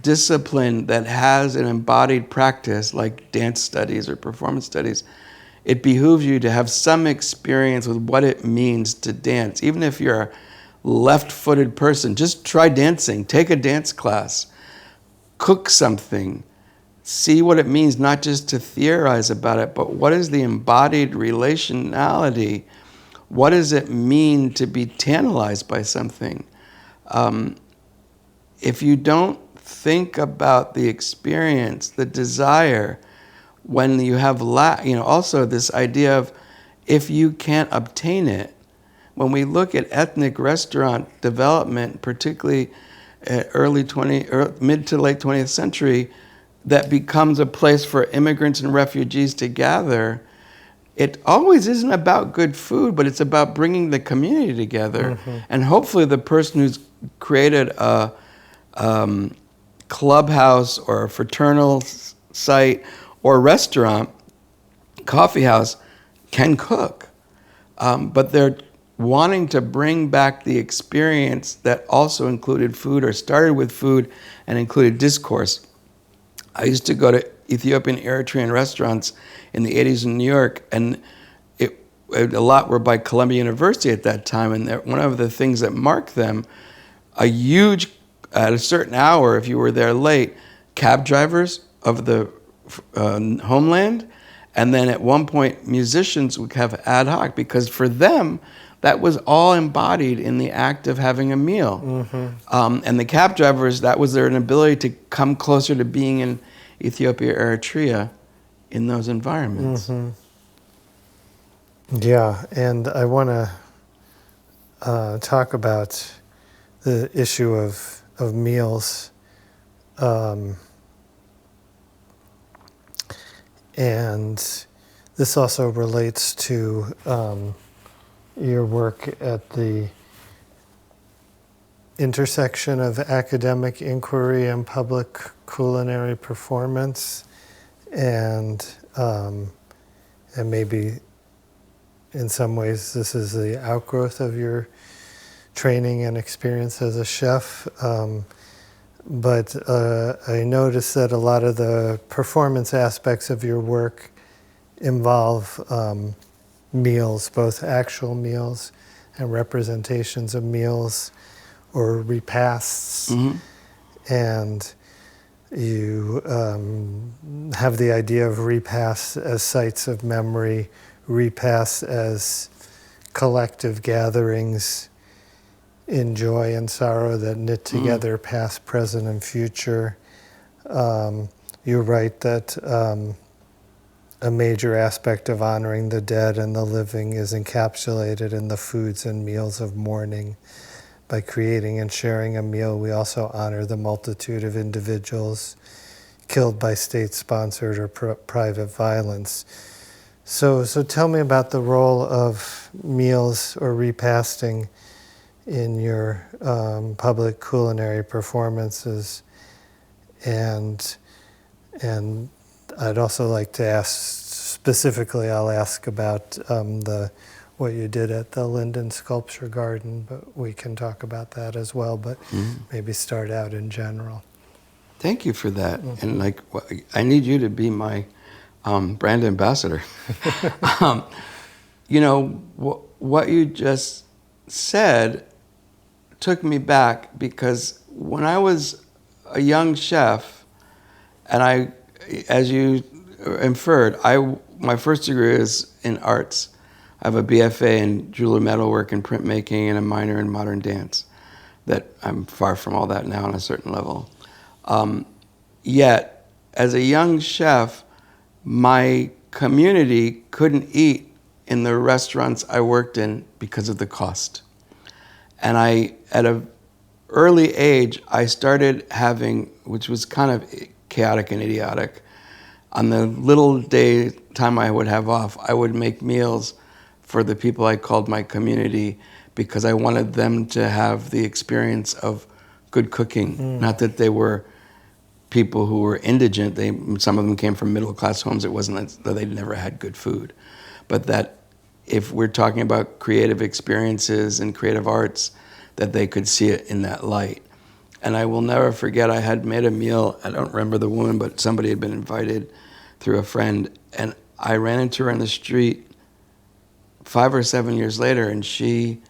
B: discipline that has an embodied practice, like dance studies or performance studies, it behooves you to have some experience with what it means to dance. Even if you're a left-footed person, just try dancing. Take a dance class. Cook something. See what it means, not just to theorize about it, but what is the embodied relationality? What does it mean to be tantalized by something? If you don't think about the experience, the desire, when you have also this idea of if you can't obtain it. When we look at ethnic restaurant development, particularly mid to late 20th century, that becomes a place for immigrants and refugees to gather, it always isn't about good food, but it's about bringing the community together. Mm-hmm. And hopefully the person who's created a clubhouse or a fraternal site or restaurant, coffee house, can cook. But they're wanting to bring back the experience that also included food or started with food and included discourse. I used to go to Ethiopian Eritrean restaurants in the 80s in New York, and a lot were by Columbia University at that time, and one of the things that marked them, at a certain hour, if you were there late, cab drivers of the homeland, and then at one point musicians would have ad hoc, because for them, that was all embodied in the act of having a meal. Mm-hmm. And the cab drivers, that was their inability to come closer to being in Ethiopia, Eritrea, in those environments.
A: Mm-hmm. Yeah, and I want to talk about the issue of meals. And this also relates to your work at the intersection of academic inquiry and public culinary performance, and maybe in some ways this is the outgrowth of your training and experience as a chef. But I noticed that a lot of the performance aspects of your work involve meals, both actual meals and representations of meals or repasts. Mm-hmm. And You have the idea of repasts as sites of memory, repasts as collective gatherings in joy and sorrow that knit together past, present, and future. You write that a major aspect of honoring the dead and the living is encapsulated in the foods and meals of mourning. By creating and sharing a meal, we also honor the multitude of individuals killed by state-sponsored or private violence. So tell me about the role of meals or repasting in your public culinary performances, and I'd also like to ask specifically. I'll ask about what you did at the Linden Sculpture Garden, but we can talk about that as well. But maybe start out in general.
B: Thank you for that. And I need you to be my brand ambassador. What you just said took me back, because when I was a young chef, and as you inferred, my first degree is in arts. I have a BFA in jewelry metalwork and printmaking and a minor in modern dance. That I'm far from all that now on a certain level. Yet, as a young chef, my community couldn't eat in the restaurants I worked in because of the cost. And at an early age, I started having, which was kind of chaotic and idiotic, on the little time I would have off, I would make meals for the people I called my community, because I wanted them to have the experience of good cooking. Not that they were people who were indigent. Some of them came from middle-class homes. It wasn't that they'd never had good food. But that if we're talking about creative experiences and creative arts, that they could see it in that light. And I will never forget, I had made a meal, I don't remember the woman, but somebody had been invited through a friend, and I ran into her on the street 5 or 7 years later, and she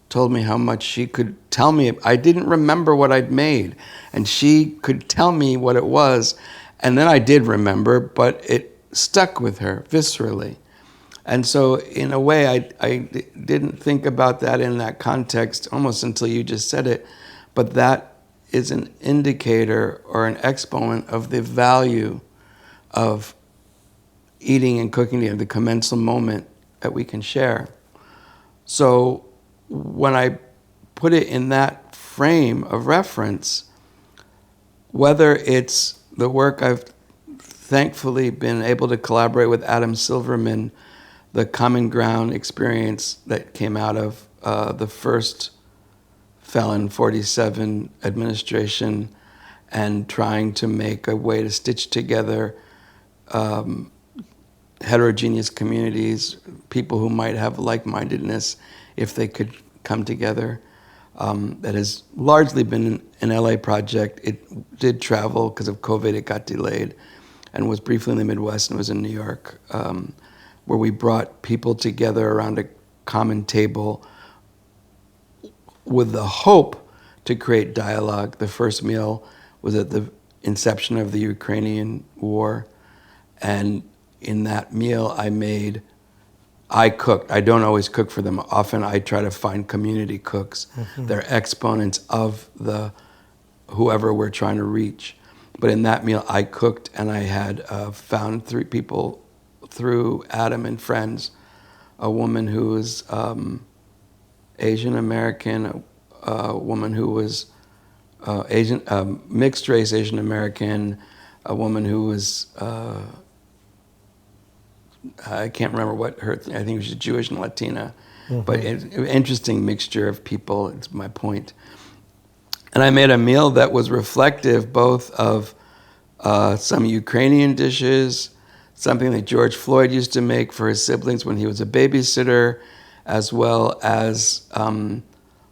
B: told me how much she could tell me. I didn't remember what I'd made, and she could tell me what it was, and then I did remember, but it stuck with her viscerally. And so in a way, I didn't think about that in that context almost until you just said it, but that is an indicator or an exponent of the value of eating and cooking together, the commensal moment that we can share. So when I put it in that frame of reference, whether it's the work I've thankfully been able to collaborate with Adam Silverman, the Common Ground experience that came out of the first Felon 47 administration, and trying to make a way to stitch together heterogeneous communities, people who might have like-mindedness if they could come together. That has largely been an LA project. It did travel because of COVID, it got delayed, and was briefly in the Midwest and was in New York, where we brought people together around a common table with the hope to create dialogue. The first meal was at the inception of the Ukrainian war, and in that meal I cooked. I don't always cook for them. Often I try to find community cooks. They're exponents of whoever we're trying to reach. But in that meal I cooked, and I had found 3 people through Adam and friends, a woman who was Asian American, a woman who was mixed race Asian American, a woman who was I can't remember what her, I think she was Jewish and Latina, but an interesting mixture of people, is my point. And I made a meal that was reflective both of some Ukrainian dishes, something that George Floyd used to make for his siblings when he was a babysitter, as well as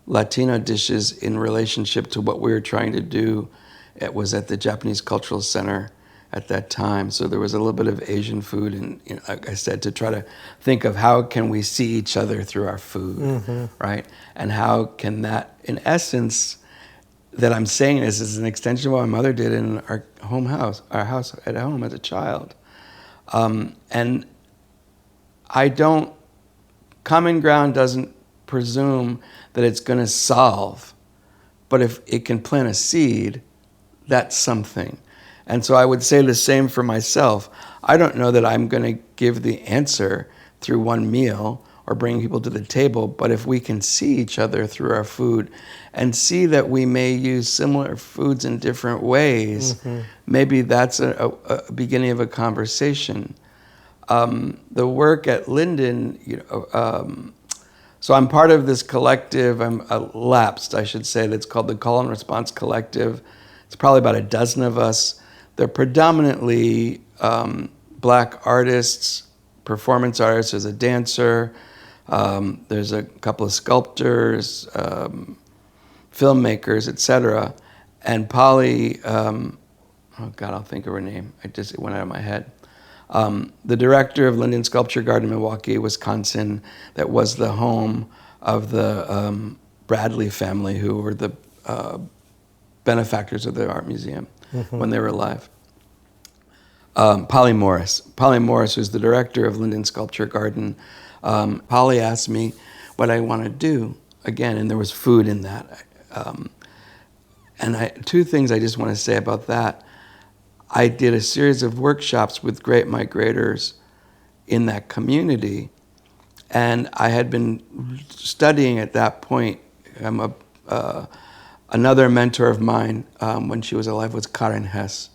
B: Latino dishes in relationship to what we were trying to do. It was at the Japanese Cultural Center at that time. So there was a little bit of Asian food, and like I said, to try to think of how can we see each other through our food, right? And how can that, in essence, that I'm saying this is an extension of what my mother did in our house at home as a child. And common ground doesn't presume that it's going to solve, but if it can plant a seed, that's something. And so I would say the same for myself. I don't know that I'm going to give the answer through one meal or bring people to the table, but if we can see each other through our food and see that we may use similar foods in different ways, maybe that's a beginning of a conversation. The work at Linden, so I'm part of this collective, I'm lapsed, I should say, that's called the Call and Response Collective. It's probably about a dozen of us. They're predominantly black artists, performance artists. There's a dancer, there's a couple of sculptors, filmmakers, etc. And Polly, oh God, I'll think of her name. It went out of my head. The director of Linden Sculpture Garden in Milwaukee, Wisconsin, that was the home of the Bradley family, who were the benefactors of the art museum when they were alive. Polly Morris, who's the director of Linden Sculpture Garden. Polly asked me what I want to do again, and there was food in that. And two things I just want to say about that. I did a series of workshops with great migrators in that community, and I had been studying at that point. Another mentor of mine when she was alive was Karen Hess,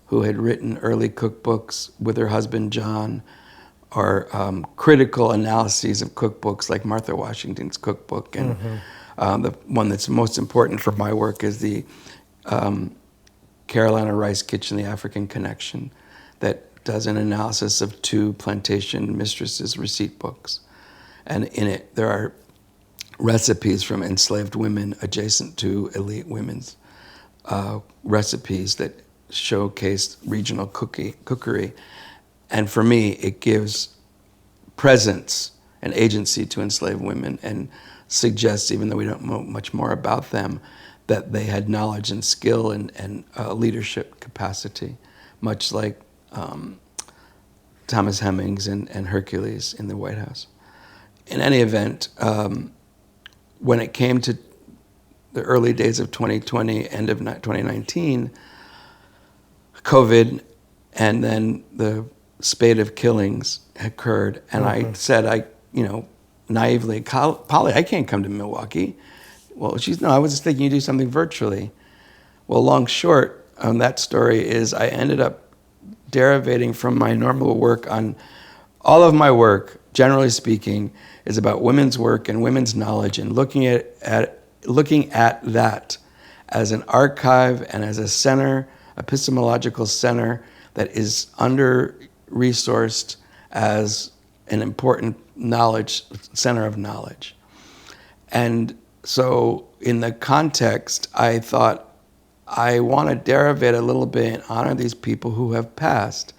B: who had written early cookbooks with her husband John, or critical analyses of cookbooks like Martha Washington's cookbook. And the one that's most important for my work is the Carolina Rice Kitchen, The African Connection, that does an analysis of two plantation mistresses' receipt books. And in it, there are recipes from enslaved women adjacent to elite women's recipes that showcase regional cookery. And for me, it gives presence and agency to enslaved women and suggests, even though we don't know much more about them, that they had knowledge and skill and leadership capacity, much like Thomas Hemings and Hercules in the White House. In any event, when it came to the early days of 2020, end of 2019, COVID, and then the spate of killings occurred, and I said, naively, Polly, I can't come to Milwaukee. Well, I was just thinking you do something virtually. Well, long short on that story is I ended up derivating from my normal work on all of my work, generally speaking, is about women's work and women's knowledge, and looking at that as an archive and as a center, epistemological center that is under-resourced as an important center of knowledge. And so in the context, I thought, I want to derivate a little bit and honor these people who have passed,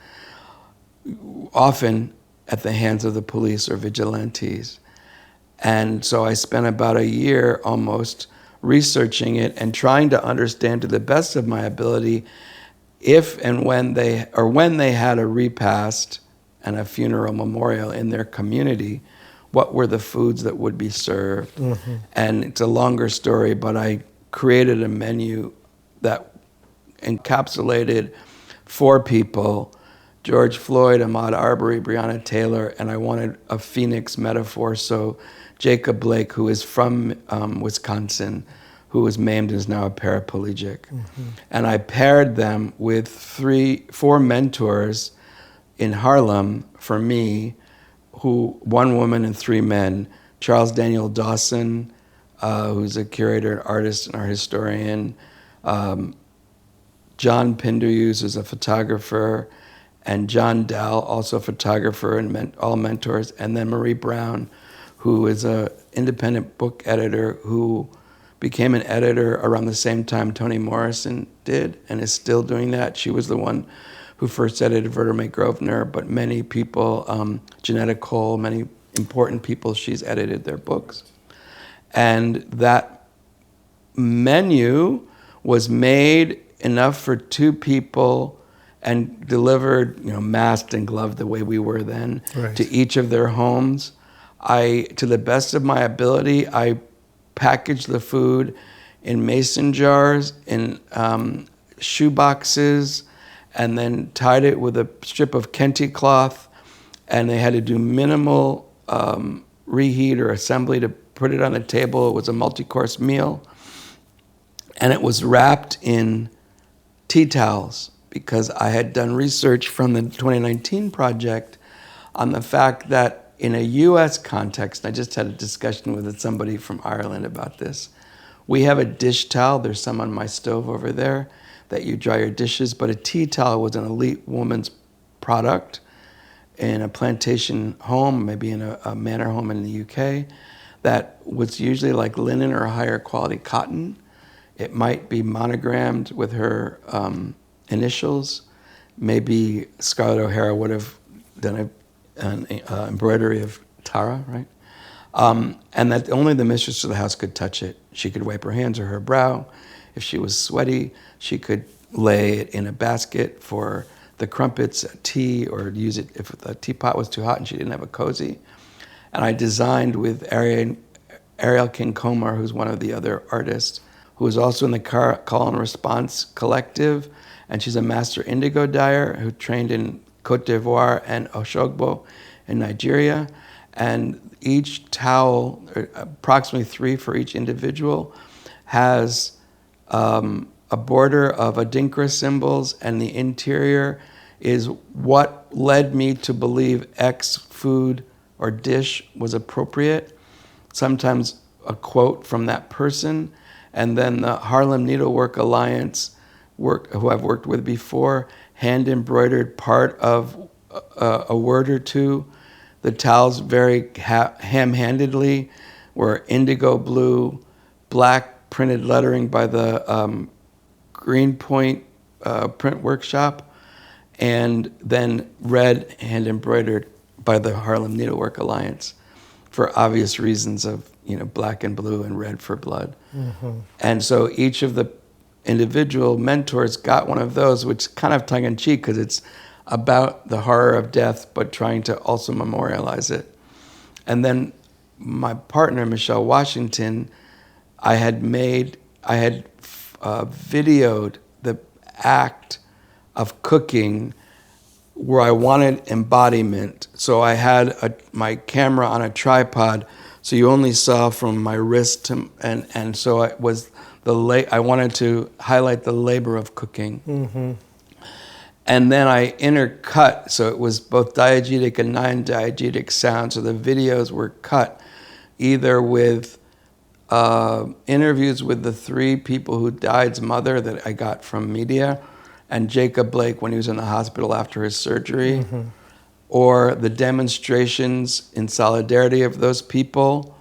B: often at the hands of the police or vigilantes. And so I spent about a year almost researching it and trying to understand to the best of my ability if and when they had a repast and a funeral memorial in their community, what were the foods that would be served. And it's a longer story, but I created a menu that encapsulated 4 people: George Floyd, Ahmaud Arbery, Breonna Taylor, and I wanted a phoenix metaphor. So Jacob Blake, who is from Wisconsin, who was maimed and is now a paraplegic. And I paired them with 4 mentors in Harlem for me, one woman and 3 men: Charles Daniel Dawson, who's a curator, an artist, and art historian; John Pinderhughes, who's a photographer; and John Dow, also a photographer, and all mentors; and then Marie Brown, who is an independent book editor who became an editor around the same time Toni Morrison did and is still doing that. She was the one who first edited Vertimer Grosvenor, but many people, Janetta Cole, many important people, she's edited their books. And that menu was made enough for 2 people and delivered, masked and gloved the way we were then,
A: Right.
B: to each of their homes. To the best of my ability, I packaged the food in mason jars, in shoe boxes, and then tied it with a strip of kente cloth, and they had to do minimal reheat or assembly to put it on the table. It was a multi-course meal, and it was wrapped in tea towels, because I had done research from the 2019 project on the fact that in a US context, I just had a discussion with somebody from Ireland about this, we have a dish towel, there's some on my stove over there, that you dry your dishes, but a tea towel was an elite woman's product in a plantation home, maybe in a manor home in the UK, that was usually like linen or higher quality cotton. It might be monogrammed with her initials. Maybe Scarlett O'Hara would have done an embroidery of Tara, right? And that only the mistress of the house could touch it. She could wipe her hands or her brow. If she was sweaty, she could lay it in a basket for the crumpets, tea, or use it if the teapot was too hot and she didn't have a cozy. And I designed with Ariel King Comar, who's one of the other artists, who is also in the Call and Response Collective, and she's a master indigo dyer who trained in Cote d'Ivoire and Oshogbo in Nigeria. And each towel, approximately 3 for each individual, has a border of Adinkra symbols, and the interior is what led me to believe X food or dish was appropriate, sometimes a quote from that person, and then the Harlem Needlework Alliance, who I've worked with before, hand-embroidered part of a word or two. The towels very ham-handedly were indigo blue, black printed lettering by the Greenpoint Print Workshop, and then red hand-embroidered by the Harlem Needlework Alliance, for obvious reasons of, black and blue and red for blood. Mm-hmm. And so each of the individual mentors got one of those, which kind of tongue-in-cheek, because it's about the horror of death, but trying to also memorialize it. And then my partner, Michelle Washington, I had videoed the act of cooking where I wanted embodiment. So I had my camera on a tripod, so you only saw from my wrist to, and so it was I wanted to highlight the labor of cooking. Mm-hmm. And then I intercut, so it was both diegetic and non-diegetic sound. So the videos were cut either with interviews with the 3 people who died's mother that I got from media, and Jacob Blake when he was in the hospital after his surgery, mm-hmm. or the demonstrations in solidarity of those people,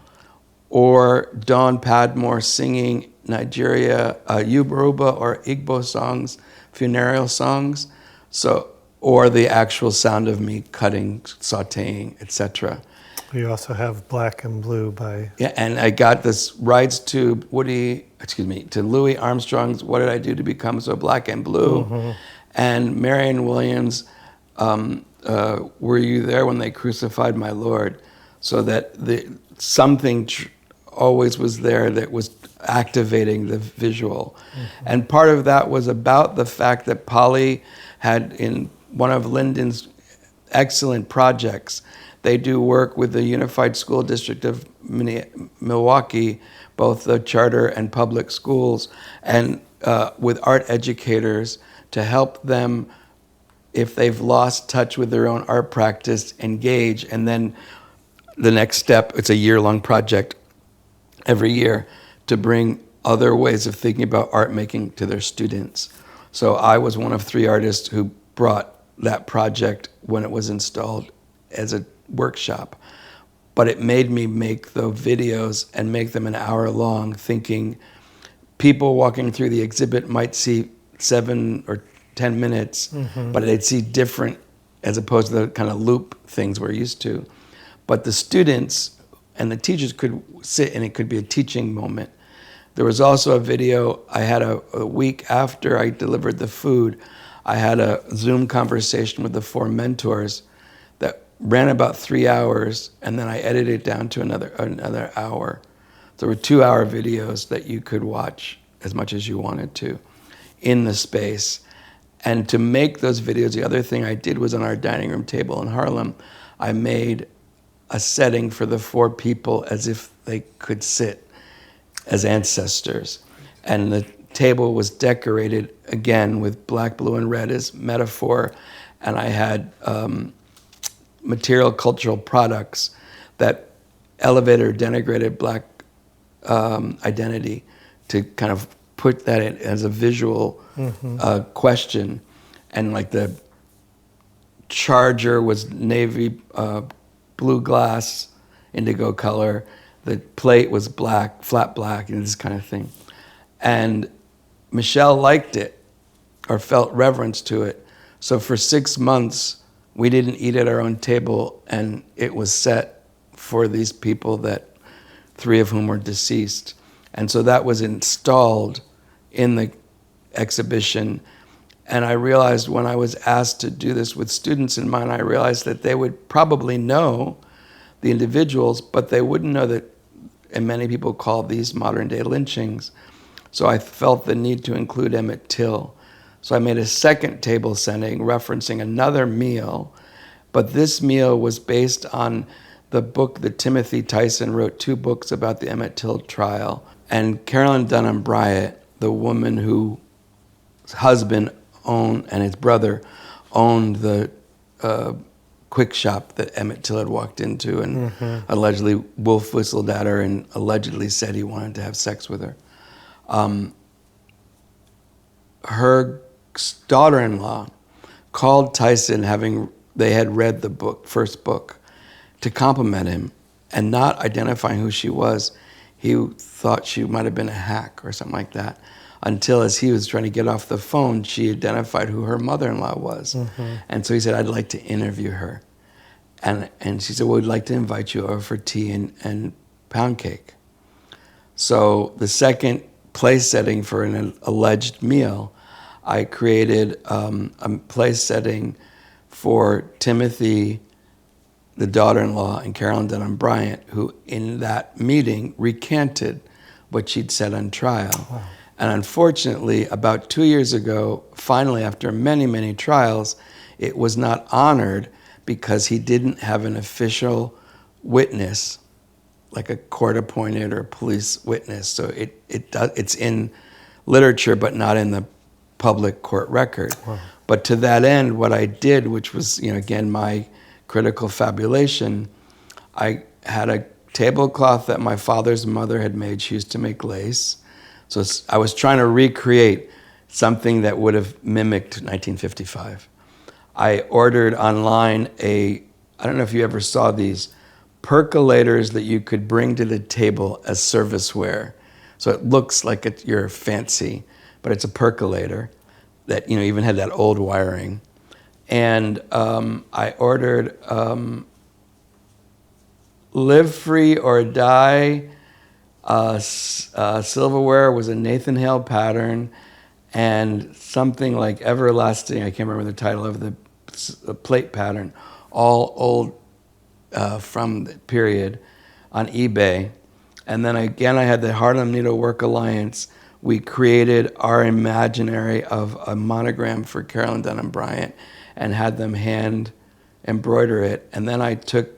B: or Dawn Padmore singing Nigeria, Yoruba or Igbo songs, funereal songs, or the actual sound of me cutting, sautéing, etc.
A: You also have Black and Blue by...
B: Yeah, and I got this rights to Louis Armstrong's What Did I Do to Become So Black and Blue? Mm-hmm. And Marianne Williams, Were You There When They Crucified My Lord? So that something always was there that was activating the visual. Mm-hmm. And part of that was about the fact that Polly had, in one of Lyndon's excellent projects, they do work with the Unified School District of Milwaukee, both the charter and public schools, and with art educators to help them, if they've lost touch with their own art practice, engage. And then the next step, it's a year-long project every year to bring other ways of thinking about art making to their students. So I was one of 3 artists who brought that project when it was installed as a workshop. But it made me make the videos and make them an hour long, thinking people walking through the exhibit might see 7 or 10 minutes, mm-hmm. but they'd see different, as opposed to the kind of loop things we're used to. But the students and the teachers could sit, and it could be a teaching moment. There was also a video, I had a week after I delivered the food, I had a Zoom conversation with the 4 mentors that ran about 3 hours, and then I edited it down to another hour. There were 2-hour videos that you could watch as much as you wanted to in the space. And to make those videos, the other thing I did was on our dining room table in Harlem, I made a setting for the 4 people as if they could sit as ancestors. And the table was decorated, again, with black, blue, and red as metaphor. And I had material cultural products that elevated or denigrated black identity to kind of put that in as a visual question. And like the charger was navy blue glass, indigo color. The plate was black, flat black, and this kind of thing. And Michelle liked it or felt reverence to it. So for 6 months, we didn't eat at our own table, and it was set for these people that 3 of whom were deceased. And so that was installed in the exhibition. And I realized when I was asked to do this with students in mind, I realized that they would probably know the individuals, but they wouldn't know that, and many people call these modern day lynchings. So I felt the need to include Emmett Till. So I made a second table setting referencing another meal, but this meal was based on the book that Timothy Tyson wrote, 2 books about the Emmett Till trial. And Carolyn Dunham Bryant, the woman whose husband owned and his brother owned the quick shop that Emmett Till had walked into, and allegedly Wolf whistled at her and allegedly said he wanted to have sex with her. Her daughter-in-law called Tyson, they had read the first book, to compliment him, and not identifying who she was. He thought she might have been a hack or something like that, until as he was trying to get off the phone, she identified who her mother-in-law was. And so he said, I'd like to interview her. And she said, well, we'd like to invite you over for tea and pound cake. So the second place setting for an alleged meal, I created a place setting for Timothy, the daughter-in-law, and Carolyn Dunham Bryant, who in that meeting recanted what she'd said on trial. Wow. And unfortunately, about 2 years ago, finally, after many, many trials, it was not honored because he didn't have an official witness, like a court-appointed or police witness. So it's in literature, but not in the public court record. Wow. But to that end, what I did, which was, again, my critical fabulation, I had a tablecloth that my father's mother had made. She used to make lace. So I was trying to recreate something that would have mimicked 1955. I ordered online I don't know if you ever saw these, percolators that you could bring to the table as serviceware. So it looks like you're fancy, but it's a percolator that even had that old wiring. And I ordered Live Free or Die silverware was a Nathan Hale pattern, and something like Everlasting, I can't remember the title of the plate pattern, all old from the period, on eBay. And then again, I had the Harlem Needlework Alliance. We created our imaginary of a monogram for Carolyn Dunham Bryant and had them hand embroider it. And then I took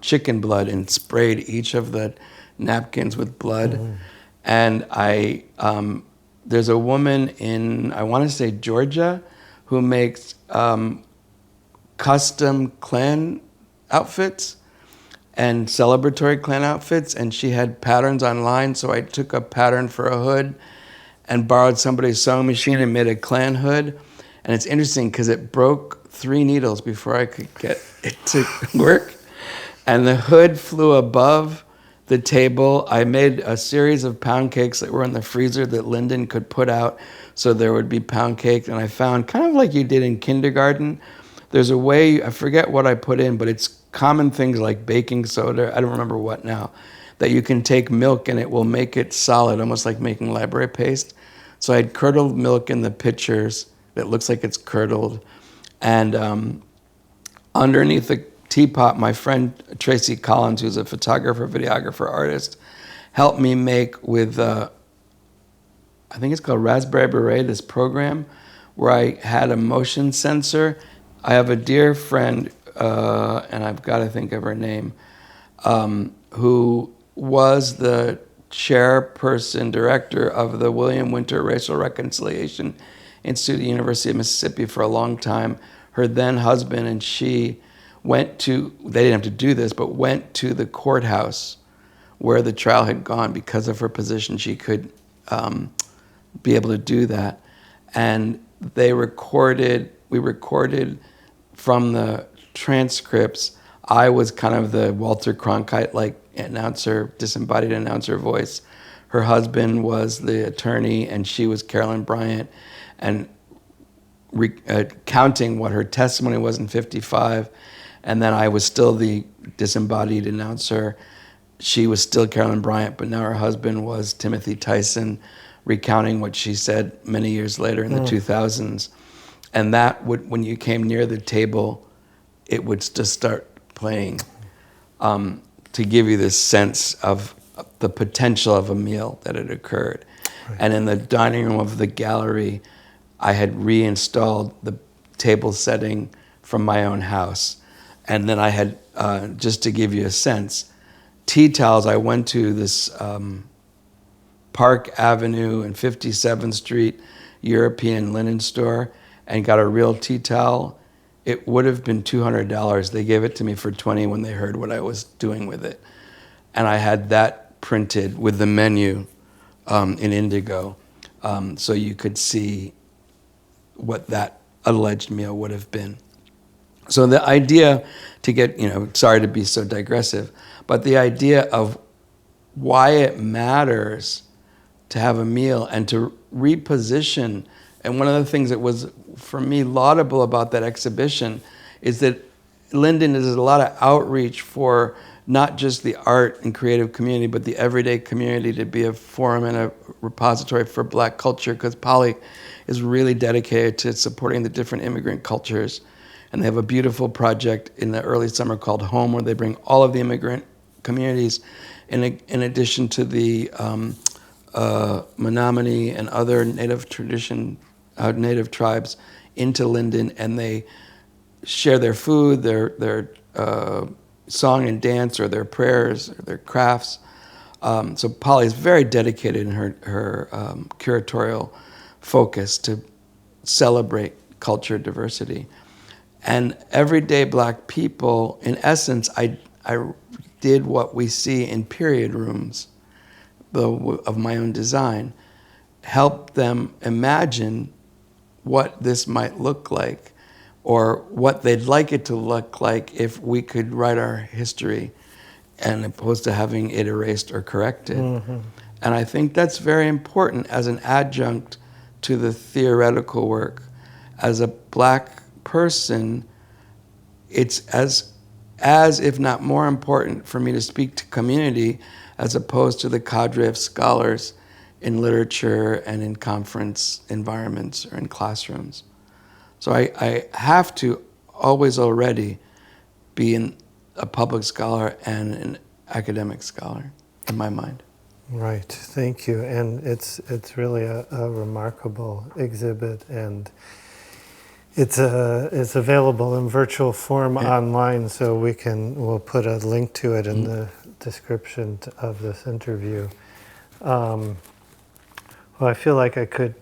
B: chicken blood and sprayed each of the napkins with blood. And there's a woman in, I want to say Georgia, who makes custom Klan outfits and celebratory Klan outfits, and she had patterns online, so I took a pattern for a hood and borrowed somebody's sewing machine and made a Klan hood. And it's interesting because it broke 3 needles before I could get it to work. And the hood flew above the table. I made a series of pound cakes that were in the freezer that Lyndon could put out so there would be pound cake. And I found, kind of like you did in kindergarten, there's a way, I forget what I put in, but it's common things like baking soda, I don't remember what now, that you can take milk and it will make it solid, almost like making library paste. So I had curdled milk in the pitchers that looks like it's curdled. And underneath the teapot, my friend Tracy Collins, who's a photographer, videographer, artist, helped me make with, I think it's called Raspberry Beret, this program, where I had a motion sensor. I have a dear friend, and I've got to think of her name, who was the chairperson, director of the William Winter Racial Reconciliation Institute at the University of Mississippi for a long time. Her then husband and she went to, they didn't have to do this, but went to the courthouse where the trial had gone. Because of her position, she could be able to do that. And we recorded from the transcripts. I was kind of the Walter Cronkite-like announcer, disembodied announcer voice. Her husband was the attorney, and she was Carolyn Bryant, and counting what her testimony was in 55. And then I was still the disembodied announcer. She was still Carolyn Bryant, but now her husband was Timothy Tyson, recounting what she said many years later in the 2000s. And that would, when you came near the table, it would just start playing to give you this sense of the potential of a meal that had occurred. Right. And in the dining room of the gallery, I had reinstalled the table setting from my own house. And then I had, just to give you a sense, tea towels. I went to this Park Avenue and 57th Street European linen store and got a real tea towel. It would have been $200. They gave it to me for $20 when they heard what I was doing with it. And I had that printed with the menu in indigo, so you could see what that alleged meal would have been. So the idea to get, sorry to be so digressive, but the idea of why it matters to have a meal and to reposition. And one of the things that was, for me, laudable about that exhibition is that Linden does a lot of outreach for not just the art and creative community, but the everyday community, to be a forum and a repository for Black culture, because Polly is really dedicated to supporting the different immigrant cultures. And they have a beautiful project in the early summer called Home, where they bring all of the immigrant communities, in addition to the Menominee and other native tribes, into Linden, and they share their food, their song and dance, or their prayers, or their crafts. So Polly is very dedicated in her curatorial focus to celebrate culture diversity. And everyday Black people, in essence, I did what we see in period rooms, of my own design, help them imagine what this might look like, or what they'd like it to look like if we could write our history, and opposed to having it erased or corrected. Mm-hmm. And I think that's very important as an adjunct to the theoretical work. As a Black person, it's as if not more important for me to speak to community as opposed to the cadre of scholars in literature and in conference environments or in classrooms. So I have to always already be a public scholar and an academic scholar in my mind.
A: Right, thank you. And it's really a remarkable exhibit, and it's available in virtual form online, so we'll put a link to it in the description of this interview. Well, I feel like I could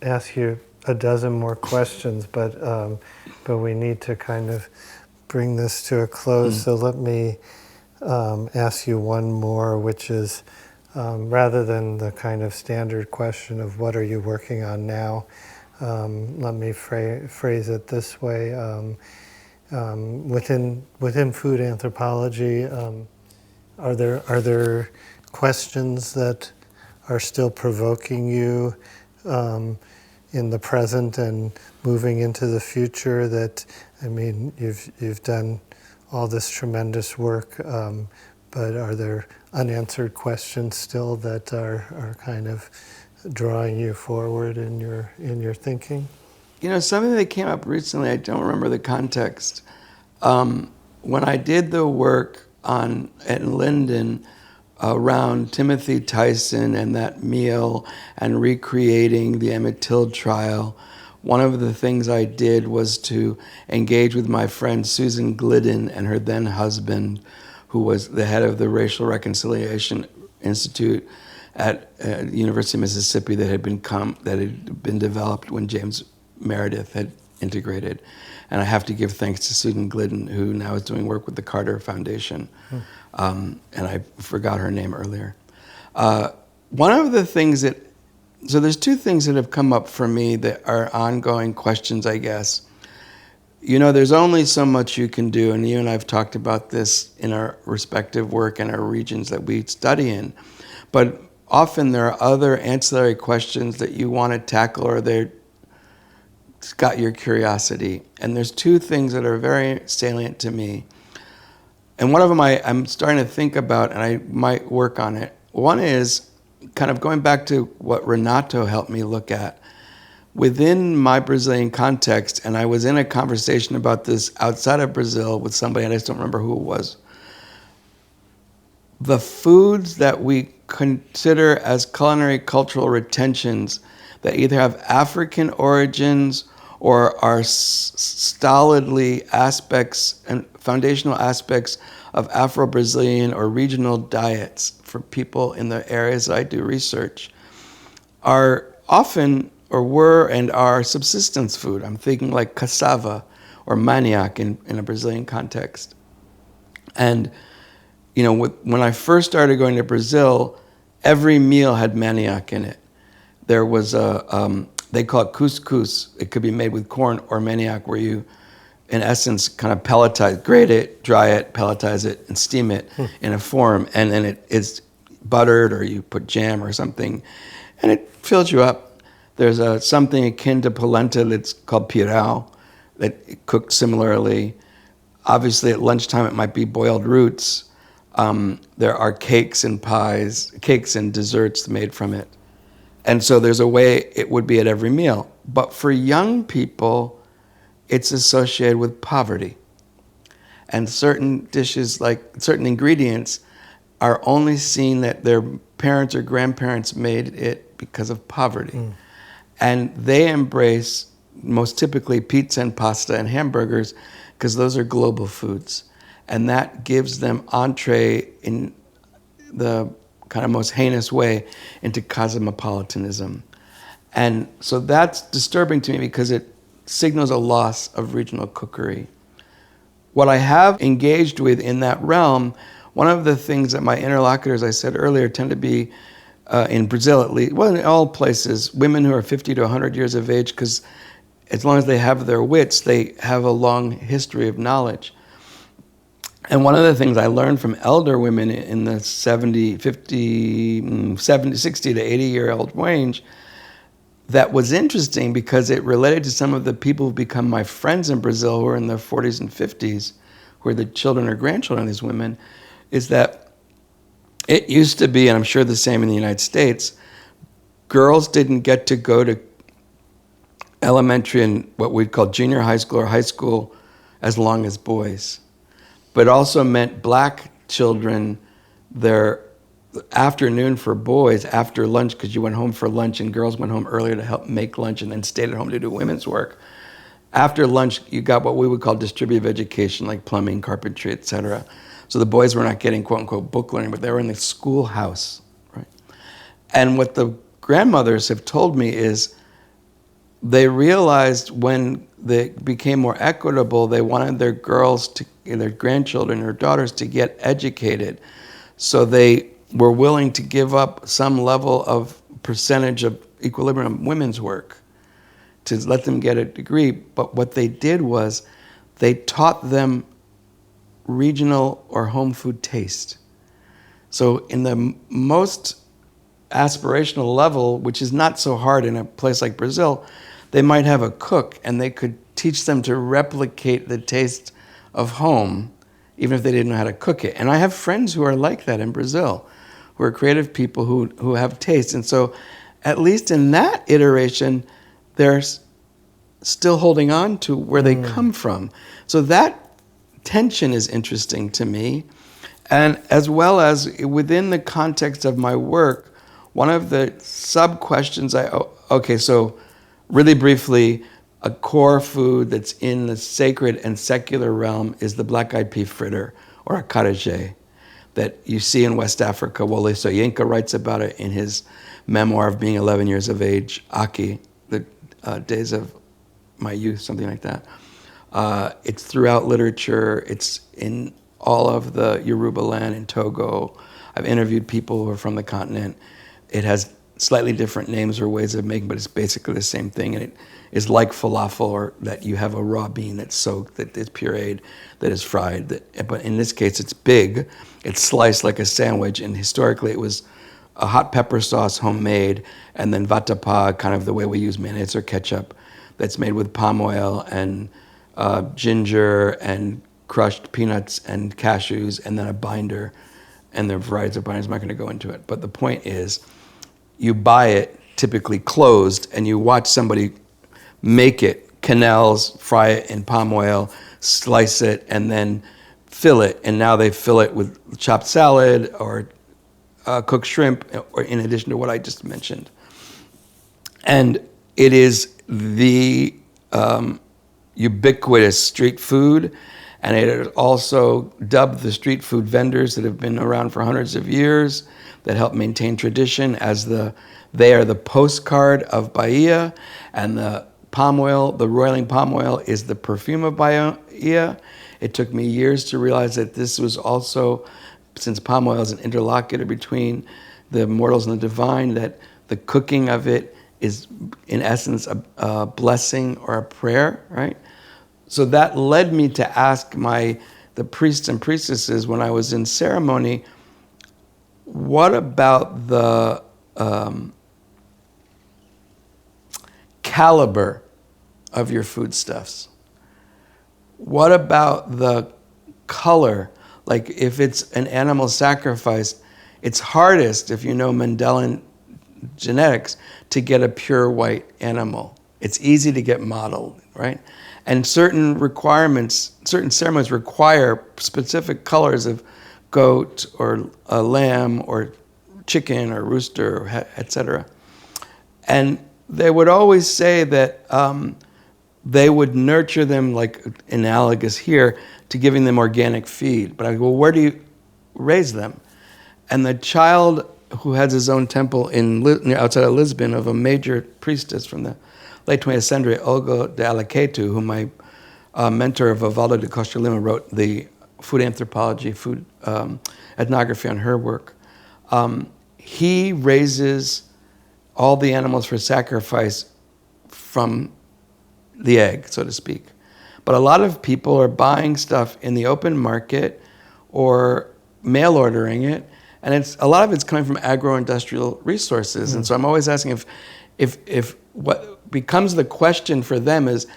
A: ask you a dozen more questions, but we need to kind of bring this to a close. So let me ask you one more, which is, rather than the kind of standard question of what are you working on now, let me phrase it this way. Within food anthropology, are there questions that are still provoking you in the present and moving into the future? That, I mean, you've done all this tremendous work, but are there unanswered questions still that are kind of drawing you forward in your thinking?
B: You know, something that came up recently, I don't remember the context. When I did the work at Linden around Timothy Tyson and that meal and recreating the Emmett Till trial, one of the things I did was to engage with my friend Susan Glidden and her then husband, who was the head of the Racial Reconciliation Institute at the University of Mississippi that had been developed when James Meredith had integrated. And I have to give thanks to Susan Glidden, who now is doing work with the Carter Foundation. And I forgot her name earlier. One of the things so there's two things that have come up for me that are ongoing questions, I guess. You know, there's only so much you can do, and you and I have talked about this in our respective work and our regions that we study in. But often there are other ancillary questions that you want to tackle, or they've got your curiosity. And there's two things that are very salient to me. And one of them I'm starting to think about, and I might work on it. One is kind of going back to what Renato helped me look at. Within my Brazilian context, and I was in a conversation about this outside of Brazil with somebody, and I just don't remember who it was. The foods that we consider as culinary cultural retentions that either have African origins or are stolidly aspects and foundational aspects of Afro-Brazilian or regional diets for people in the areas that I do research are often or were and are subsistence food. I'm thinking like cassava or manioc in a Brazilian context. And, you know, when I first started going to Brazil, every meal had manioc in it. There was they call it couscous. It could be made with corn or manioc, where you, in essence, kind of pelletize, grate it, dry it, pelletize it, and steam it in a form. And then it's buttered, or you put jam or something, and it fills you up. There's something akin to polenta that's called pirão that cooked similarly. Obviously, at lunchtime, it might be boiled roots. There are cakes and pies, cakes and desserts made from it. And so there's a way it would be at every meal. But for young people, it's associated with poverty. And certain dishes, like certain ingredients, are only seen that their parents or grandparents made it because of poverty. And they embrace, most typically, pizza and pasta and hamburgers, because those are global foods. And that gives them entree in the kind of most heinous way into cosmopolitanism. And so that's disturbing to me because it signals a loss of regional cookery. What I have engaged with in that realm, one of the things that my interlocutors, I said earlier, tend to be, in Brazil at least, well, in all places, women who are 50 to 100 years of age, because as long as they have their wits, they have a long history of knowledge. And one of the things I learned from elder women in the 60 to 80-year-old range that was interesting, because it related to some of the people who've become my friends in Brazil who are in their 40s and 50s, who are the children or grandchildren of these women, is that it used to be, and I'm sure the same in the United States, girls didn't get to go to elementary and what we'd call junior high school or high school as long as boys. But it also meant black children, their afternoon for boys after lunch, because you went home for lunch and girls went home earlier to help make lunch and then stayed at home to do women's work. After lunch, you got what we would call distributive education, like plumbing, carpentry, etc. So the boys were not getting quote unquote book learning, but they were in the schoolhouse, right? And what the grandmothers have told me is they realized when they became more equitable, they wanted their girls to, their grandchildren or daughters to get educated. So they were willing to give up some level of percentage of equilibrium women's work to let them get a degree. But what they did was they taught them regional or home food taste. So in the most aspirational level, which is not so hard in a place like Brazil, they might have a cook and they could teach them to replicate the taste of home even if they didn't know how to cook it. And I have friends who are like that in Brazil, who are creative people who have taste. And so at least in that iteration, they're still holding on to where they come from. So that tension is interesting to me. And as well as within the context of my work, one of the sub-questions so really briefly, a core food that's in the sacred and secular realm is the black-eyed pea fritter, or acarajé, that you see in West Africa. Wole Soyinka writes about it in his memoir of being 11 years of age, Aki, the days of my youth, something like that. It's throughout literature. It's in all of the Yoruba land in Togo. I've interviewed people who are from the continent. It has slightly different names or ways of making, but it's basically the same thing. And it is like falafel, or that you have a raw bean that's soaked, that is pureed, that is fried. But in this case, it's big. It's sliced like a sandwich. And historically, it was a hot pepper sauce, homemade, and then vatapá, kind of the way we use mayonnaise or ketchup, that's made with palm oil and ginger and crushed peanuts and cashews, and then a binder. And there are varieties of binders. I'm not going to go into it. But the point is, you buy it typically closed, and you watch somebody make it, canals, fry it in palm oil, slice it, and then fill it. And now they fill it with chopped salad or cooked shrimp, or in addition to what I just mentioned. And it is the ubiquitous street food, and it is also dubbed the street food vendors that have been around for hundreds of years, that help maintain tradition, as they are the postcard of Bahia, and the palm oil, the roiling palm oil, is the perfume of Bahia. It took me years to realize that this was also, since palm oil is an interlocutor between the mortals and the divine, that the cooking of it is in essence a blessing or a prayer, right? So that led me to ask the priests and priestesses when I was in ceremony, what about the caliber of your foodstuffs? What about the color? Like if it's an animal sacrifice, it's hardest, if you know Mendelian genetics, to get a pure white animal. It's easy to get modeled, right? And certain ceremonies require specific colors of goat or a lamb or chicken or rooster, etc. And they would always say that they would nurture them, like analogous here, to giving them organic feed. But I go, well, where do you raise them? And the child who has his own temple outside of Lisbon, of a major priestess from the late 20th century, Olga de Alaquetu, whom my mentor Vivaldo de Costa Lima wrote the food anthropology, food ethnography on her work. He raises all the animals for sacrifice from the egg, so to speak. But a lot of people are buying stuff in the open market or mail ordering it, and a lot of it's coming from agro-industrial resources. And so I'm always asking if what becomes the question for them is,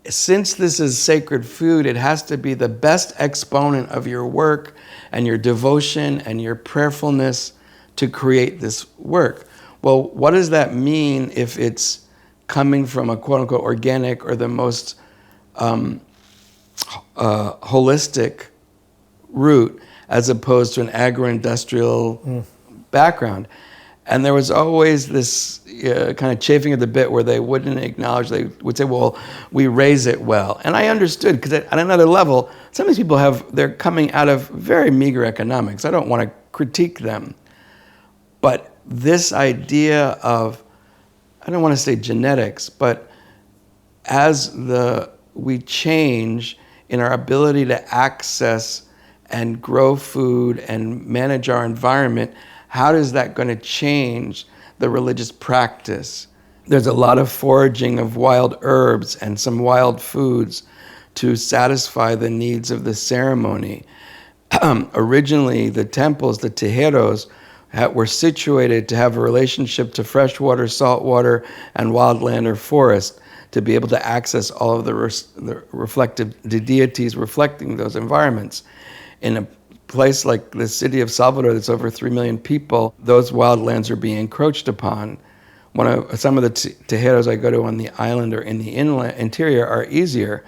B: since this is sacred food, it has to be the best exponent of your work and your devotion and your prayerfulness to create this work. Well, what does that mean if it's coming from a quote-unquote organic or the most holistic route, as opposed to an agro-industrial background? And there was always this kind of chafing at the bit where they wouldn't acknowledge, they would say, well, we raise it well. And I understood, because at another level, some of these people they're coming out of very meager economics. I don't want to critique them. But this idea of, I don't want to say genetics, but as we change in our ability to access and grow food and manage our environment, how is that going to change the religious practice? There's a lot of foraging of wild herbs and some wild foods to satisfy the needs of the ceremony. Originally, the temples, the tejeros, were situated to have a relationship to fresh water, salt water, and wildland or forest, to be able to access all of the deities reflecting those environments. In a place like the city of Salvador that's over 3 million people, those wildlands are being encroached upon. Some of the tejeros I go to on the island or in the interior are easier,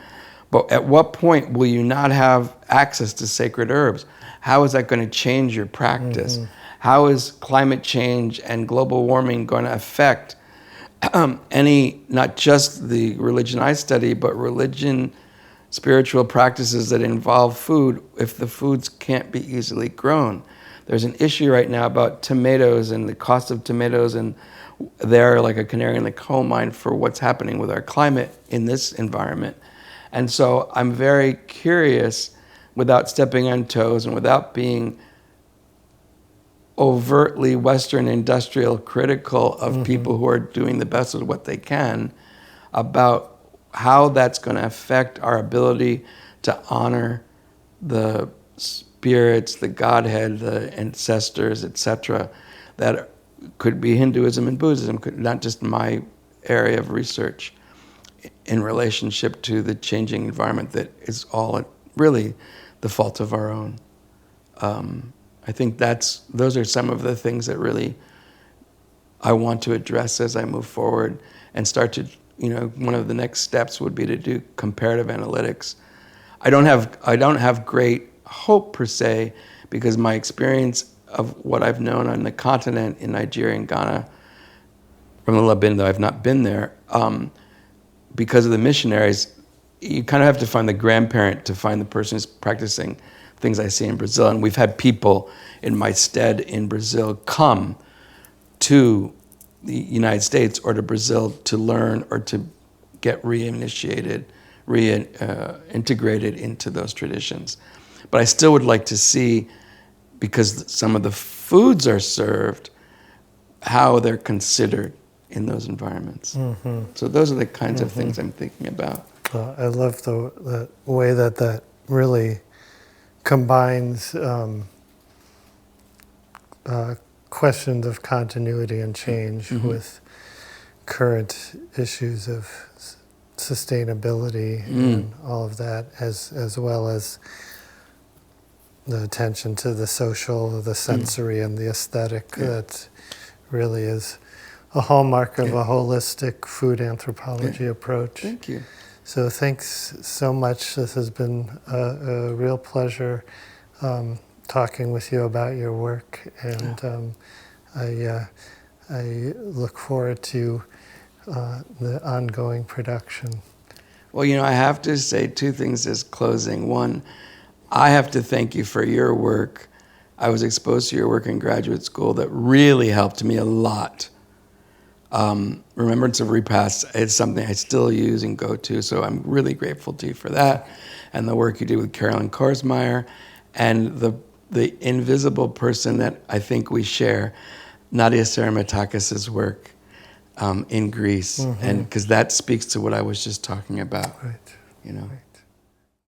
B: but at what point will you not have access to sacred herbs? How is that going to change your practice? Mm-hmm. How is climate change and global warming going to affect not just the religion I study, but religion, spiritual practices that involve food if the foods can't be easily grown? There's an issue right now about tomatoes and the cost of tomatoes, and they're like a canary in the coal mine for what's happening with our climate in this environment. And so I'm very curious, without stepping on toes and without being overtly Western industrial critical of mm-hmm. people who are doing the best with what they can, about how that's going to affect our ability to honor the spirits, the Godhead, the ancestors, etc., that could be Hinduism and Buddhism, not just my area of research, in relationship to the changing environment that is all really the fault of our own. I think those are some of the things that really I want to address as I move forward and start to, one of the next steps would be to do comparative analytics. I don't have great hope per se, because my experience of what I've known on the continent in Nigeria and Ghana, from the little bit though I've not been there, because of the missionaries, you kind of have to find the grandparent to find the person who's practicing things I see in Brazil. And we've had people in my stead in Brazil come to the United States or to Brazil to learn or to get reinitiated, integrated into those traditions. But I still would like to see, because some of the foods are served, how they're considered in those environments. Mm-hmm. So those are the kinds mm-hmm. of things I'm thinking about.
A: I love the way that really combines questions of continuity and change mm-hmm. with current issues of sustainability and all of that, as well as the attention to the social, the sensory, and the aesthetic that really is a hallmark of a holistic food anthropology approach.
B: Thank you.
A: So thanks so much. This has been a real pleasure talking with you about your work, and I look forward to the ongoing production.
B: Well, I have to say two things as closing. One, I have to thank you for your work. I was exposed to your work in graduate school that really helped me a lot. Remembrance of Repasts is something I still use and go to, so I'm really grateful to you for that. And the work you do with Carolyn Korsmeyer, and the invisible person that I think we share, Nadia Saramatakis' work in Greece, mm-hmm. and because that speaks to what I was just talking about.
A: Right.
B: Right.